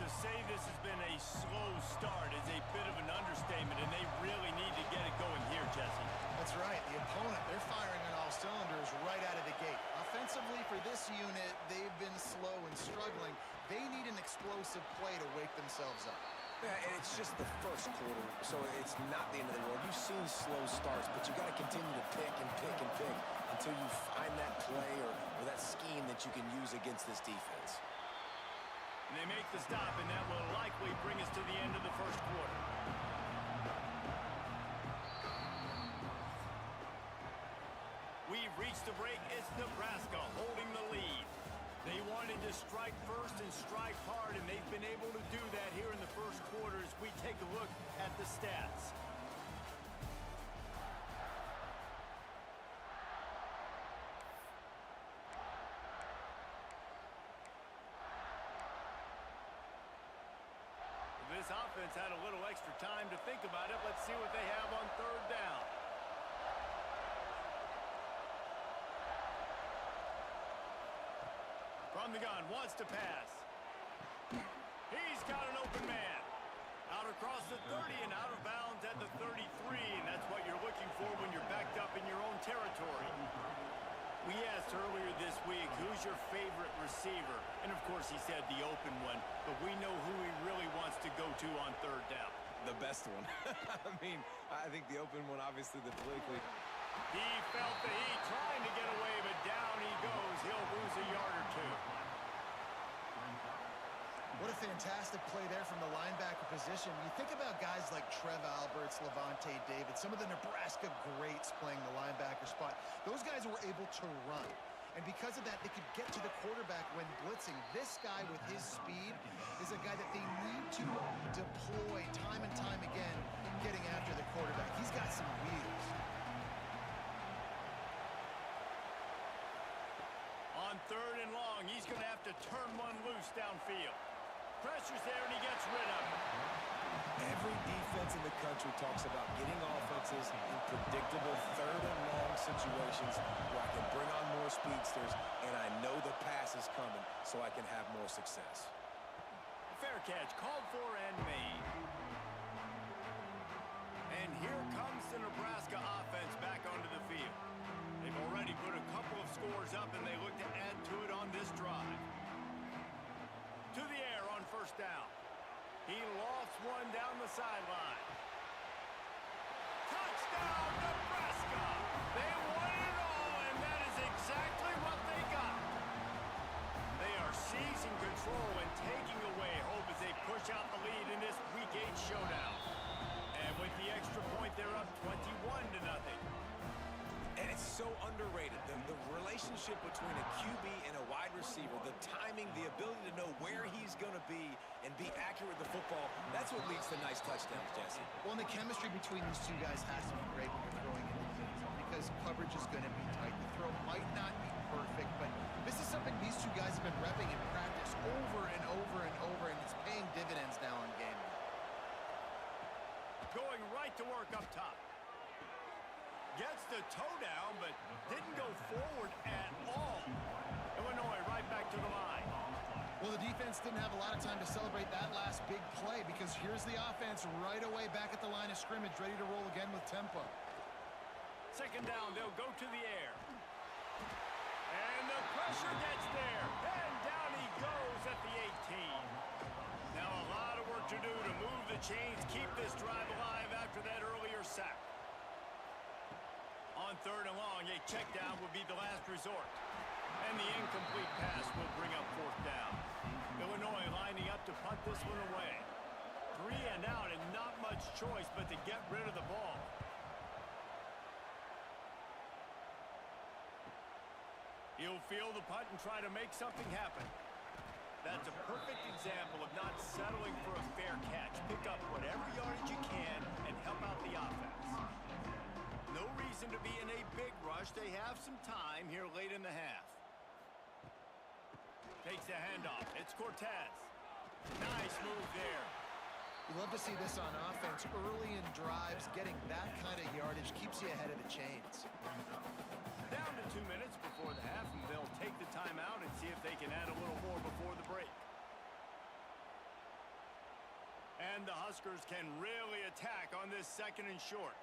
To say this has been a slow start is a bit of an understatement, and they really need to get it going here, Jesse. That's right. The opponent, they're firing on all cylinders right out of the gate. Offensively, for this unit, they've been slow and struggling. They need an explosive play to wake themselves up. Yeah, and it's just the first quarter, so it's not the end of the world. You've seen slow starts, but you got to continue to pick and pick and pick until you find that play or that scheme that you can use against this defense. And they make the stop, and that will likely bring us to the end of the first quarter. We've reached the break. It's Nebraska holding the lead. They wanted to strike first and strike hard, and they've been able to do that here in the first quarter as we take a look at the stats. This offense had a little extra time to think about it. Let's see what they have on third down. From the gun, wants to pass. He's got an open man. Out across the 30 and out of bounds at the 33, and that's what you're looking for when you're backed up in your own territory. We asked earlier this week, who's your favorite receiver? And of course he said the open one, but we know who he really wants to go to on third down. The best one. I mean, I think the open one, obviously the politically. He felt the heat trying to get away, but down he goes. He'll lose a yard or two. What a fantastic play there from the linebacker position. You think about guys like Trev Alberts, Levante David, some of the Nebraska greats playing the linebacker spot. Those guys were able to run. And because of that, they could get to the quarterback when blitzing. This guy with his speed is a guy that they need to deploy time and time again, getting after the quarterback. He's got some wheels. On 3rd and long, he's going to have to turn one loose downfield. Pressure's there, and he gets rid of it. Every defense in the country talks about getting offenses in predictable 3rd and long situations where I can bring on more speedsters, and I know the pass is coming, so I can have more success. Fair catch, called for and made. And here comes the Nebraska offense back onto the field. They've already put a couple of scores up, and they look to add to it on this drive. To the air on 1st down. He lofts one down the sideline. Touchdown, Nebraska! They won it all, and that is exactly what they got. They are seizing control and taking away hope as they push out the lead in this Week 8 showdown. And with the extra point, they're up 21-0. And it's so underrated. The relationship between a QB and a wide receiver, the timing, the ability to know where he's going to be and be accurate with the football, that's what leads to nice touchdowns, Jesse. Well, and the chemistry between these two guys has to be great when you're throwing into the end zone because coverage is going to be tight. The throw might not be perfect, but this is something these two guys have been repping in practice over and over and over, and it's paying dividends now in game. Going right to work up top. Gets the toe down, but didn't go forward at all. Illinois right back to the line. Well, the defense didn't have a lot of time to celebrate that last big play because here's the offense right away back at the line of scrimmage, ready to roll again with tempo. 2nd down, they'll go to the air. And the pressure gets there. And down he goes at the 18. Now a lot of work to do to move the chains, keep this drive alive after that earlier sack. On 3rd and long, a check down would be the last resort. And the incomplete pass will bring up 4th down. Illinois lining up to punt this one away. 3 and out and not much choice but to get rid of the ball. He'll field the punt and try to make something happen. That's a perfect example of not settling for a fair catch. Pick up whatever yardage you can and help out the offense. No reason to be in a big rush. They have some time here late in the half. Takes the handoff. It's Cortez. Nice move there. You love to see this on offense. Early in drives, getting that kind of yardage keeps you ahead of the chains. Down to 2 minutes before the half, and they'll take the timeout and see if they can add a little more before the break. And the Huskers can really attack on this 2nd and short.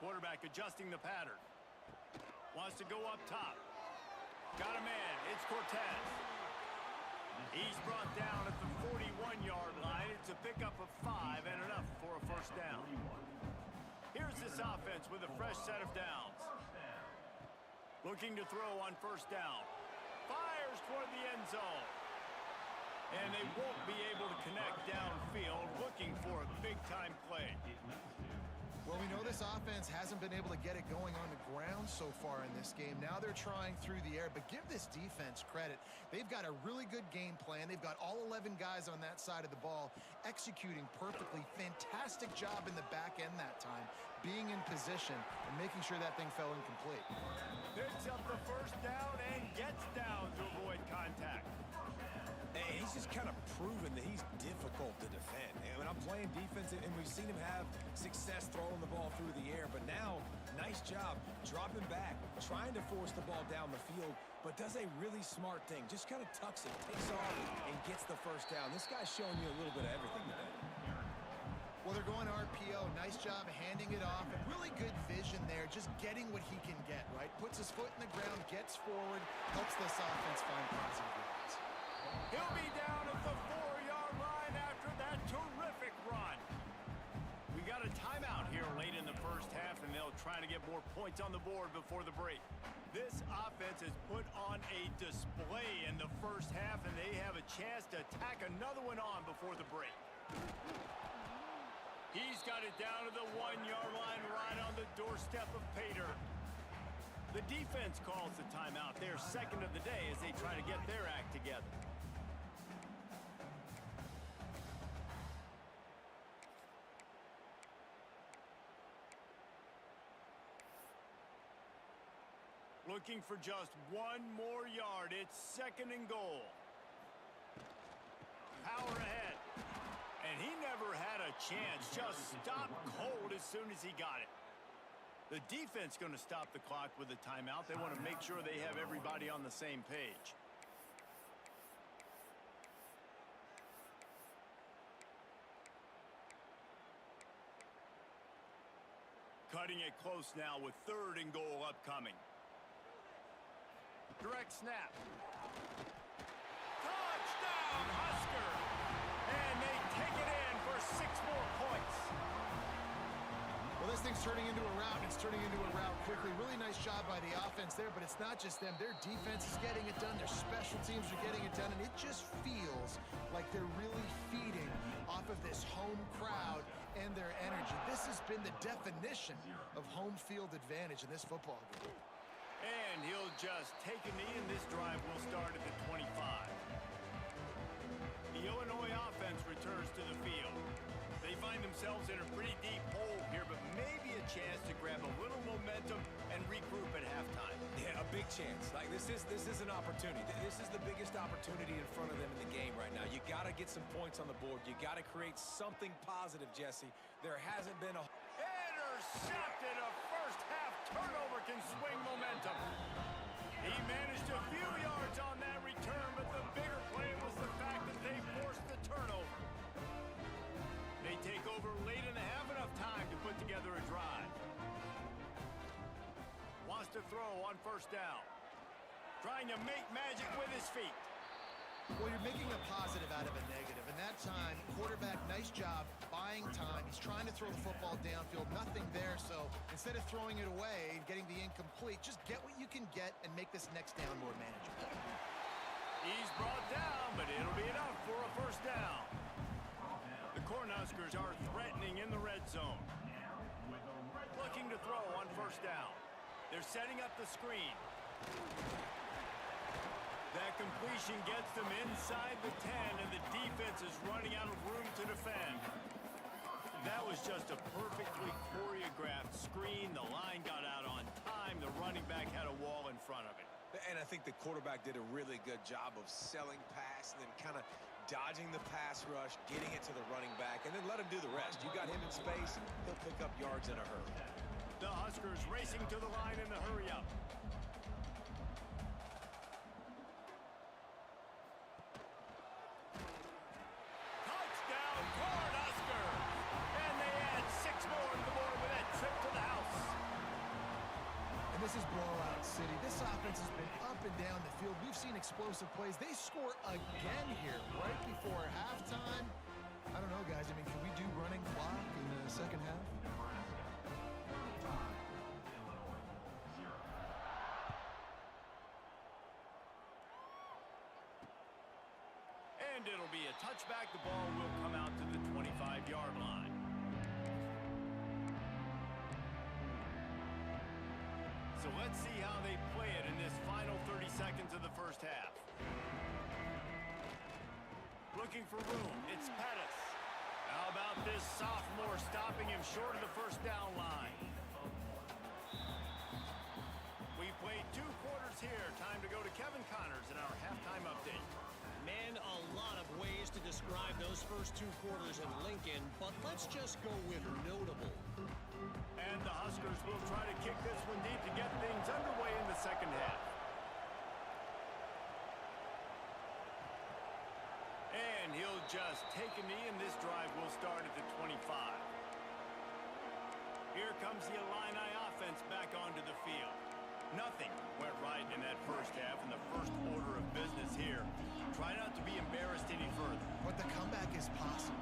Quarterback adjusting the pattern. Wants to go up top. Got a man. It's Cortez. He's brought down at the 41-yard line. It's a pickup of 5 and enough for a 1st down. Here's this offense with a fresh set of downs. Looking to throw on 1st down. Fires toward the end zone. And they won't be able to connect downfield, looking for a big-time play. Well, we know this offense hasn't been able to get it going on the ground so far in this game. Now they're trying through the air, but give this defense credit. They've got a really good game plan. They've got all 11 guys on that side of the ball executing perfectly. Fantastic job in the back end that time, being in position and making sure that thing fell incomplete. Picks up the 1st down and gets down to avoid contact. And he's just kind of proven that he's difficult to defend. And when I'm playing defense, and we've seen him have success throwing the ball through the air, but now, nice job dropping back, trying to force the ball down the field, but does a really smart thing. Just kind of tucks it, takes off, and gets the 1st down. This guy's showing you a little bit of everything today. Well, they're going RPO. Nice job handing it off. And really good vision there, just getting what he can get, right? Puts his foot in the ground, gets forward, helps this offense find positive yards. He'll be down at the 4-yard line after that terrific run. We got a timeout here late in the 1st half, and they'll try to get more points on the board before the break. This offense has put on a display in the first half, and they have a chance to tack another one on before the break. He's got it down to the 1-yard line, right on the doorstep of Pater. The defense calls the timeout. Their second of the day as they try to get their act together. Looking for just one more yard. It's second and goal. Power ahead. And he never had a chance. Just stopped cold as soon as he got it. The defense going to stop the clock with a timeout. They want to make sure they have everybody on the same page. Cutting it close now with third and goal upcoming. Direct snap. Touchdown, Husker! And they take it in for 6 more points. Well, this thing's turning into a rout, and it's turning into a rout quickly. Really nice job by the offense there, but it's not just them. Their defense is getting it done. Their special teams are getting it done, and it just feels like they're really feeding off of this home crowd and their energy. This has been the definition of home field advantage in this football game. And he'll just take a knee, and this drive will start at the 25. The Illinois offense returns to the field. They find themselves in a pretty deep hole here, but maybe a chance to grab a little momentum and regroup at halftime. Yeah, a big chance. Like this is an opportunity. This is the biggest opportunity in front of them in the game right now. You got to get some points on the board. You got to create something positive, Jesse. There hasn't been a intercepted. A first half turnover can swing momentum. He managed a few yards on that return, but the bigger play was the fact that they forced the turnover. They take over late in the half, enough time to put together a drive. Wants to throw on first down. Trying to make magic with his feet. Well, you're making a positive out of a negative. And that time, quarterback, nice job buying time. He's trying to throw the football downfield. Nothing there, so instead of throwing it away and getting the incomplete, just get what you can get and make this next down more manageable. He's brought down, but it'll be enough for a first down. The Cornhuskers are threatening in the red zone. Looking to throw on first down. They're setting up the screen. That completion gets them inside the 10, and the defense is running out of room to defend. That was just a perfectly choreographed screen. The line got out on time. The running back had a wall in front of it. And I think the quarterback did a really good job of selling pass and then kind of dodging the pass rush, getting it to the running back, and then let him do the rest. You got him in space, he'll pick up yards in a hurry. The Huskers racing to the line in the hurry-up. Touchdown, Cornhuskers! And they add 6 more to the board with that trip to the house. And this is blowout city. This offense has been up and down the field. We've seen explosive plays. They score again here right before halftime. I don't know, guys. I mean, can we do running clock in the second half? And it'll be a touchback. The ball will come out to the 25-yard line. So let's see how they play it in this final 30 seconds of the first half. Looking for room. It's Pettis. How about this sophomore stopping him short of the first down line? We played 2 quarters here. Time to go to Kevin Connors in our halftime update. Man, a lot of ways to describe those first 2 quarters in Lincoln, but let's just go with notable. And the Huskers will try to kick this one deep to get things underway in the second half. And he'll just take a knee, and this drive will start at the 25. Here comes the Illini offense back onto the field. Nothing went right in that first half, and the first order of business here. Try not to be embarrassed any further. But the comeback is possible.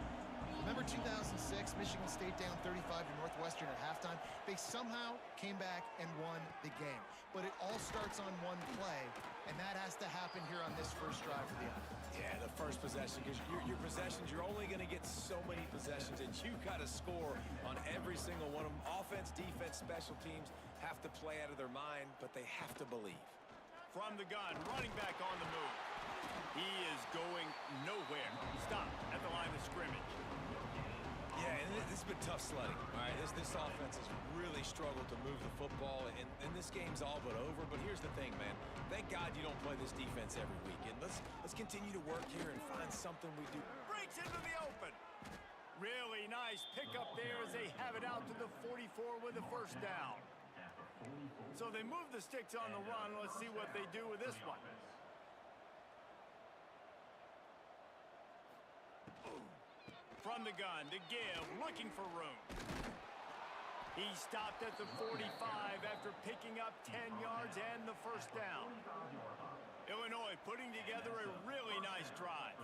Remember 2006, Michigan State down 35 to Northwestern at halftime. They somehow came back and won the game. But it all starts on one play, and that has to happen here on this first drive for the offense. Yeah, the first possession, because your possessions, you're only going to get so many possessions, and you got to score on every single one of them. Offense, defense, special teams have to play out of their mind, but they have to believe. From the gun, running back on the move. He is going nowhere. Stop at the line of scrimmage. Yeah, and this has been tough sledding. All right, this offense has really struggled to move the football, and this game's all but over. But here's the thing, man. Thank God you don't play this defense every week. And let's continue to work here and find something we do. Breaks into the open. Really nice pickup there as they have it out to the 44 with a first down. So they move the sticks on the run. Let's see what they do with this one. From the gun to give, looking for room. He stopped at the 45 after picking up 10 yards and the first down. Illinois putting together a really nice drive.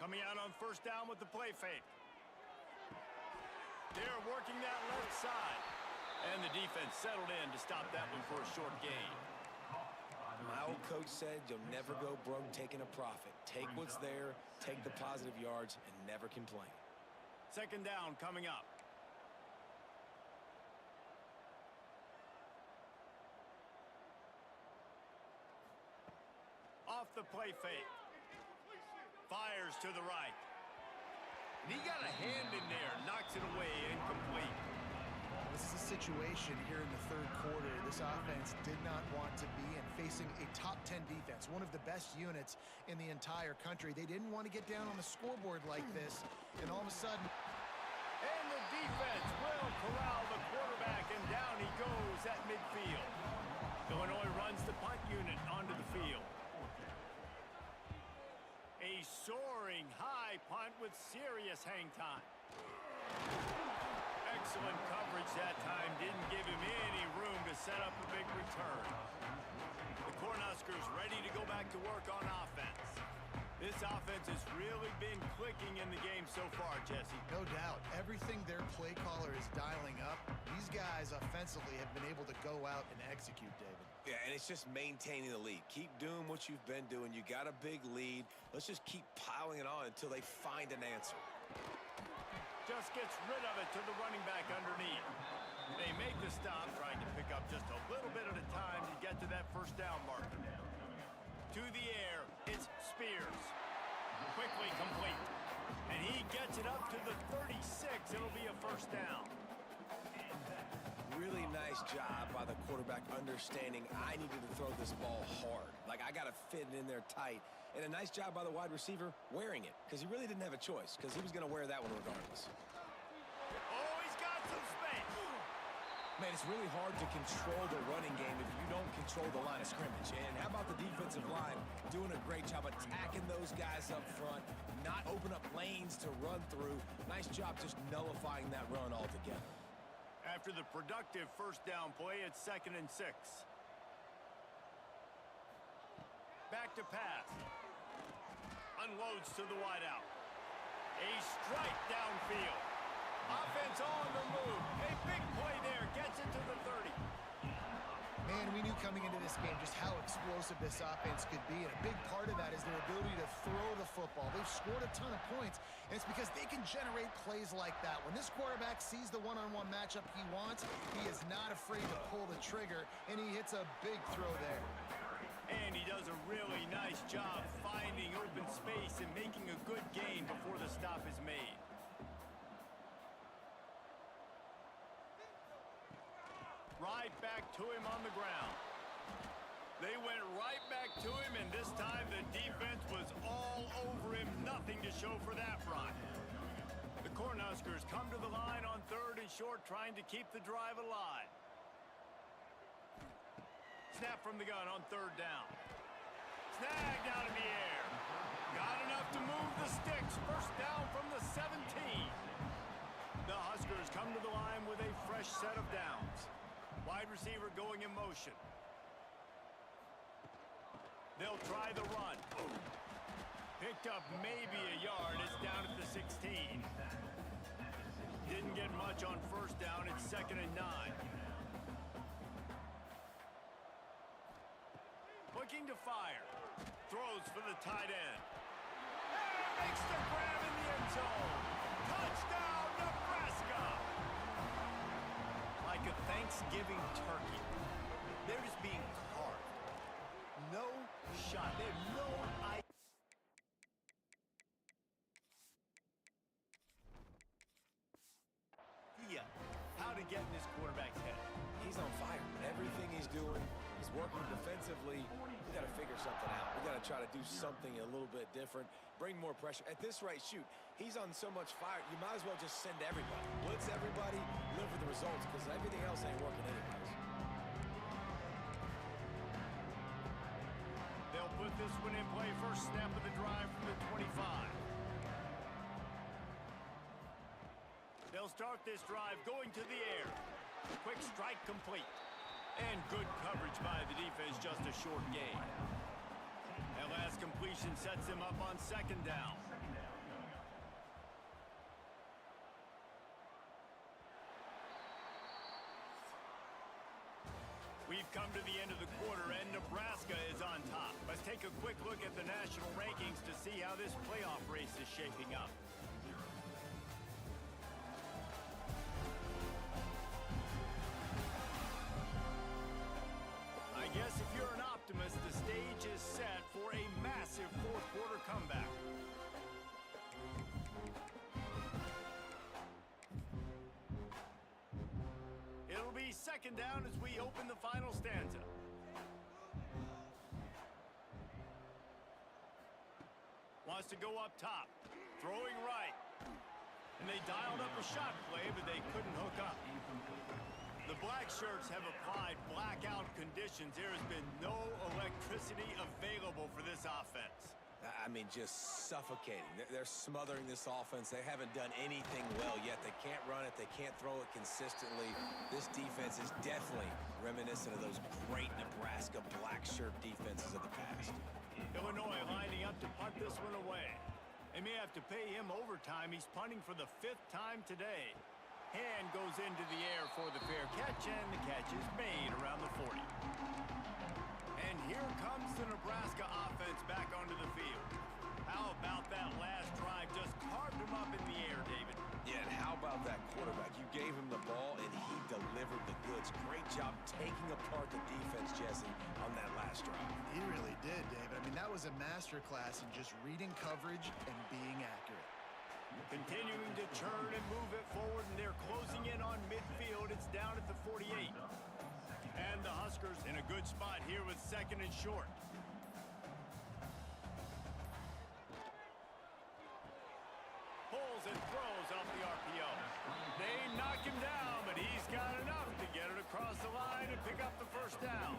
Coming out on first down with the play fake. They're working that left side. And the defense settled in to stop that one for a short gain. My old coach said you'll never go broke taking a profit. Take what's there, take the positive yards, and never complain. Second down coming up. Off the play fake. Fires to the right. And he got a hand in there, knocks it away, incomplete. This is a situation here in the third quarter this offense did not want to be in, facing a top 10 defense, one of the best units in the entire country. They didn't want to get down on the scoreboard like this, and all of a sudden... And the defense will corral the quarterback, and down he goes at midfield. Illinois runs the punt unit onto the field. A soaring high punt with serious hang time. Excellent coverage that time. Didn't give him any room to set up a big return. The Cornhuskers ready to go back to work on offense. This offense has really been clicking in the game so far, Jesse. No doubt. Everything their play caller is dialing up, these guys offensively have been able to go out and execute, David. Yeah, and it's just maintaining the lead. Keep doing what you've been doing. You got a big lead. Let's just keep piling it on until they find an answer. Just gets rid of it to the running back underneath. They make the stop, trying to pick up just a little bit at a time to get to that first down marker. To the air, it's Spears. Quickly complete. And he gets it up to the 36. It'll be a first down. Really nice job by the quarterback understanding I needed to throw this ball hard. Like, I got to fit it in there tight. And a nice job by the wide receiver wearing it, because he really didn't have a choice, because he was going to wear that one regardless. Oh, he's got some space. Man, it's really hard to control the running game if you don't control the line of scrimmage. And how about the defensive line doing a great job attacking those guys up front, not open up lanes to run through. Nice job just nullifying that run altogether. After the productive first down play, it's 2nd and 6. Back to pass. Unloads to the wideout. A strike downfield. Offense on the move. A big play there. Gets it to the 30. Man, we knew coming into this game just how explosive this offense could be, and a big part of that is their ability to throw the football. They've scored a ton of points, and it's because they can generate plays like that. When this quarterback sees the one-on-one matchup he wants, he is not afraid to pull the trigger, and he hits a big throw there. And he does a really nice job finding open space and making a good gain before the stop is made. Right back to him on the ground. They went right back to him, and this time the defense was all over him. Nothing to show for that run. The Cornhuskers come to the line on 3rd and short, trying to keep the drive alive. Snap from the gun on 3rd down. Snagged out of the air. Got enough to move the sticks. First down from the 17. The Huskers come to the line with a fresh set of downs. Wide receiver going in motion. They'll try the run. Picked up maybe a yard. It's down at the 16. Didn't get much on first down. It's 2nd and 9. Looking to fire. Throws for the tight end. And makes the grab in the end zone. Touchdown, Nebraska! Like a Thanksgiving turkey. They're just being carved. No shot. They have no idea. How to get in this quarterback's head. He's on fire. Everything he's doing is working defensively. We got to figure something out. We got to try to do something a little bit different, bring more pressure. At this rate, shoot, he's on so much fire, you might as well just send everybody. Blitz everybody, live with the results, because everything else ain't working anyways. They'll put this one in play. First snap of the drive from the 25. They'll start this drive going to the air. Quick strike complete. And good coverage by the defense, just a short gain. That last completion sets them up on 2nd down. We've come to the end of the quarter, and Nebraska is on top. Let's take a quick look at the national rankings to see how this playoff race is shaping up. I guess if you're an optimist, the stage is set for a massive fourth-quarter comeback. It'll be 2nd down as we open the final stanza. Wants to go up top, throwing right. And they dialed up a shot play, but they couldn't hook up. The black shirts have applied blackout conditions. There has been no electricity available for this offense. I mean, just suffocating. They're smothering this offense. They haven't done anything well yet. They can't run it. They can't throw it consistently. This defense is definitely reminiscent of those great Nebraska black shirt defenses of the past. Illinois lining up to punt this one away. They may have to pay him overtime. He's punting for the 5th time today. Hand goes into the air for the fair catch, and the catch is made around the 40. And here comes the Nebraska offense back onto the field. How about that last drive? Just carved him up in the air, David. Yeah, and how about that quarterback? You gave him the ball, and he delivered the goods. Great job taking apart the defense, Jesse, on that last drive. He really did, David. I mean, that was a masterclass in just reading coverage and being accurate. Continuing to churn and move it forward, and they're closing in on midfield. It's down at the 48. And the Huskers in a good spot here with 2nd and short. Pulls and throws off the RPO. They knock him down, but he's got enough to get it across the line and pick up the first down.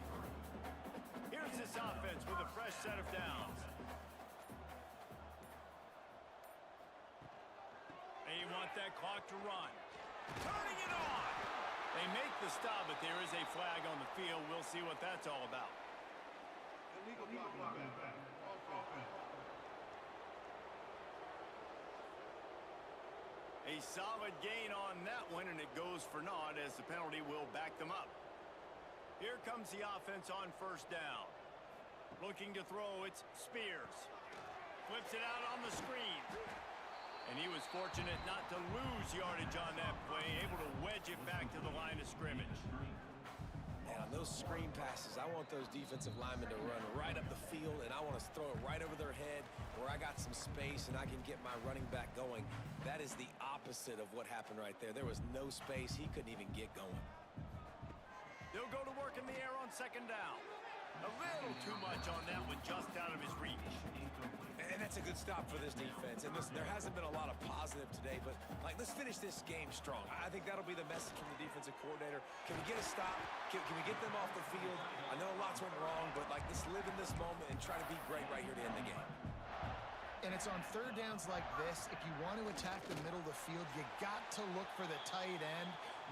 Here's this offense with a fresh set of downs. They want that clock to run. Turning it on! They make the stop, but there is a flag on the field. We'll see what that's all about. A solid gain on that one, and it goes for naught as the penalty will back them up. Here comes the offense on 1st down. Looking to throw, it's Spears. Flips it out on the screen. And he was fortunate not to lose yardage on that play, able to wedge it back to the line of scrimmage. And on those screen passes, I want those defensive linemen to run right up the field, and I want to throw it right over their head where I got some space and I can get my running back going. That is the opposite of what happened right there. There was no space. He couldn't even get going. They'll go to work in the air on 2nd down. A little too much on that one, just out of his reach. And that's a good stop for this defense. And listen, there hasn't been a lot of positive today, but let's finish this game strong. I think that'll be the message from the defensive coordinator. Can we get a stop? Can we get them off the field? I know lots went wrong, but let's live in this moment and try to be great right here to end the game. And it's on 3rd downs like this. If you want to attack the middle of the field, you got to look for the tight end.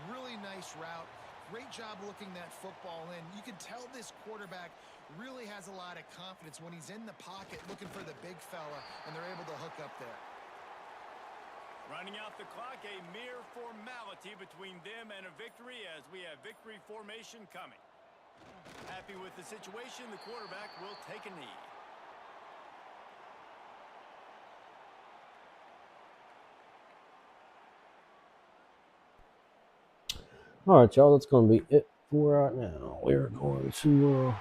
Really nice route. Great job looking that football in. You can tell this quarterback really has a lot of confidence when he's in the pocket looking for the big fella, and they're able to hook up there. Running out the clock, a mere formality between them and a victory as we have victory formation coming. Happy with the situation, the quarterback will take a knee. All right, y'all, that's going to be it for right now. We're going to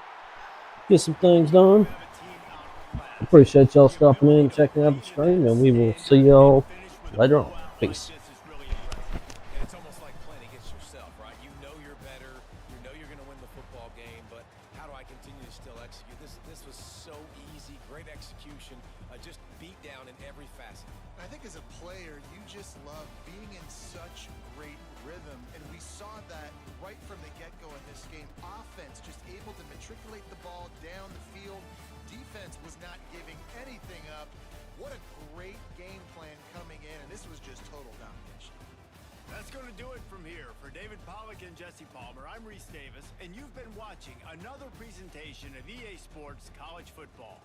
get some things done. Appreciate y'all stopping in and checking out the stream, and we will see y'all later on. Peace. And it's almost like playing against yourself, right? You know you're better. You know you're going to win the football game, but how do I continue to still execute? This was so easy. Great execution. Just beat down in every facet. I think as a player, you just love being in such great rhythm, and we saw that right from the get-go in this game. Offense just able to matriculate the ball down the field. Defense was not giving anything up. What a great game plan coming in, and this was just total domination. That's going to do it from here. For David Pollack and Jesse Palmer, I'm Reese Davis, and you've been watching another presentation of EA Sports College Football.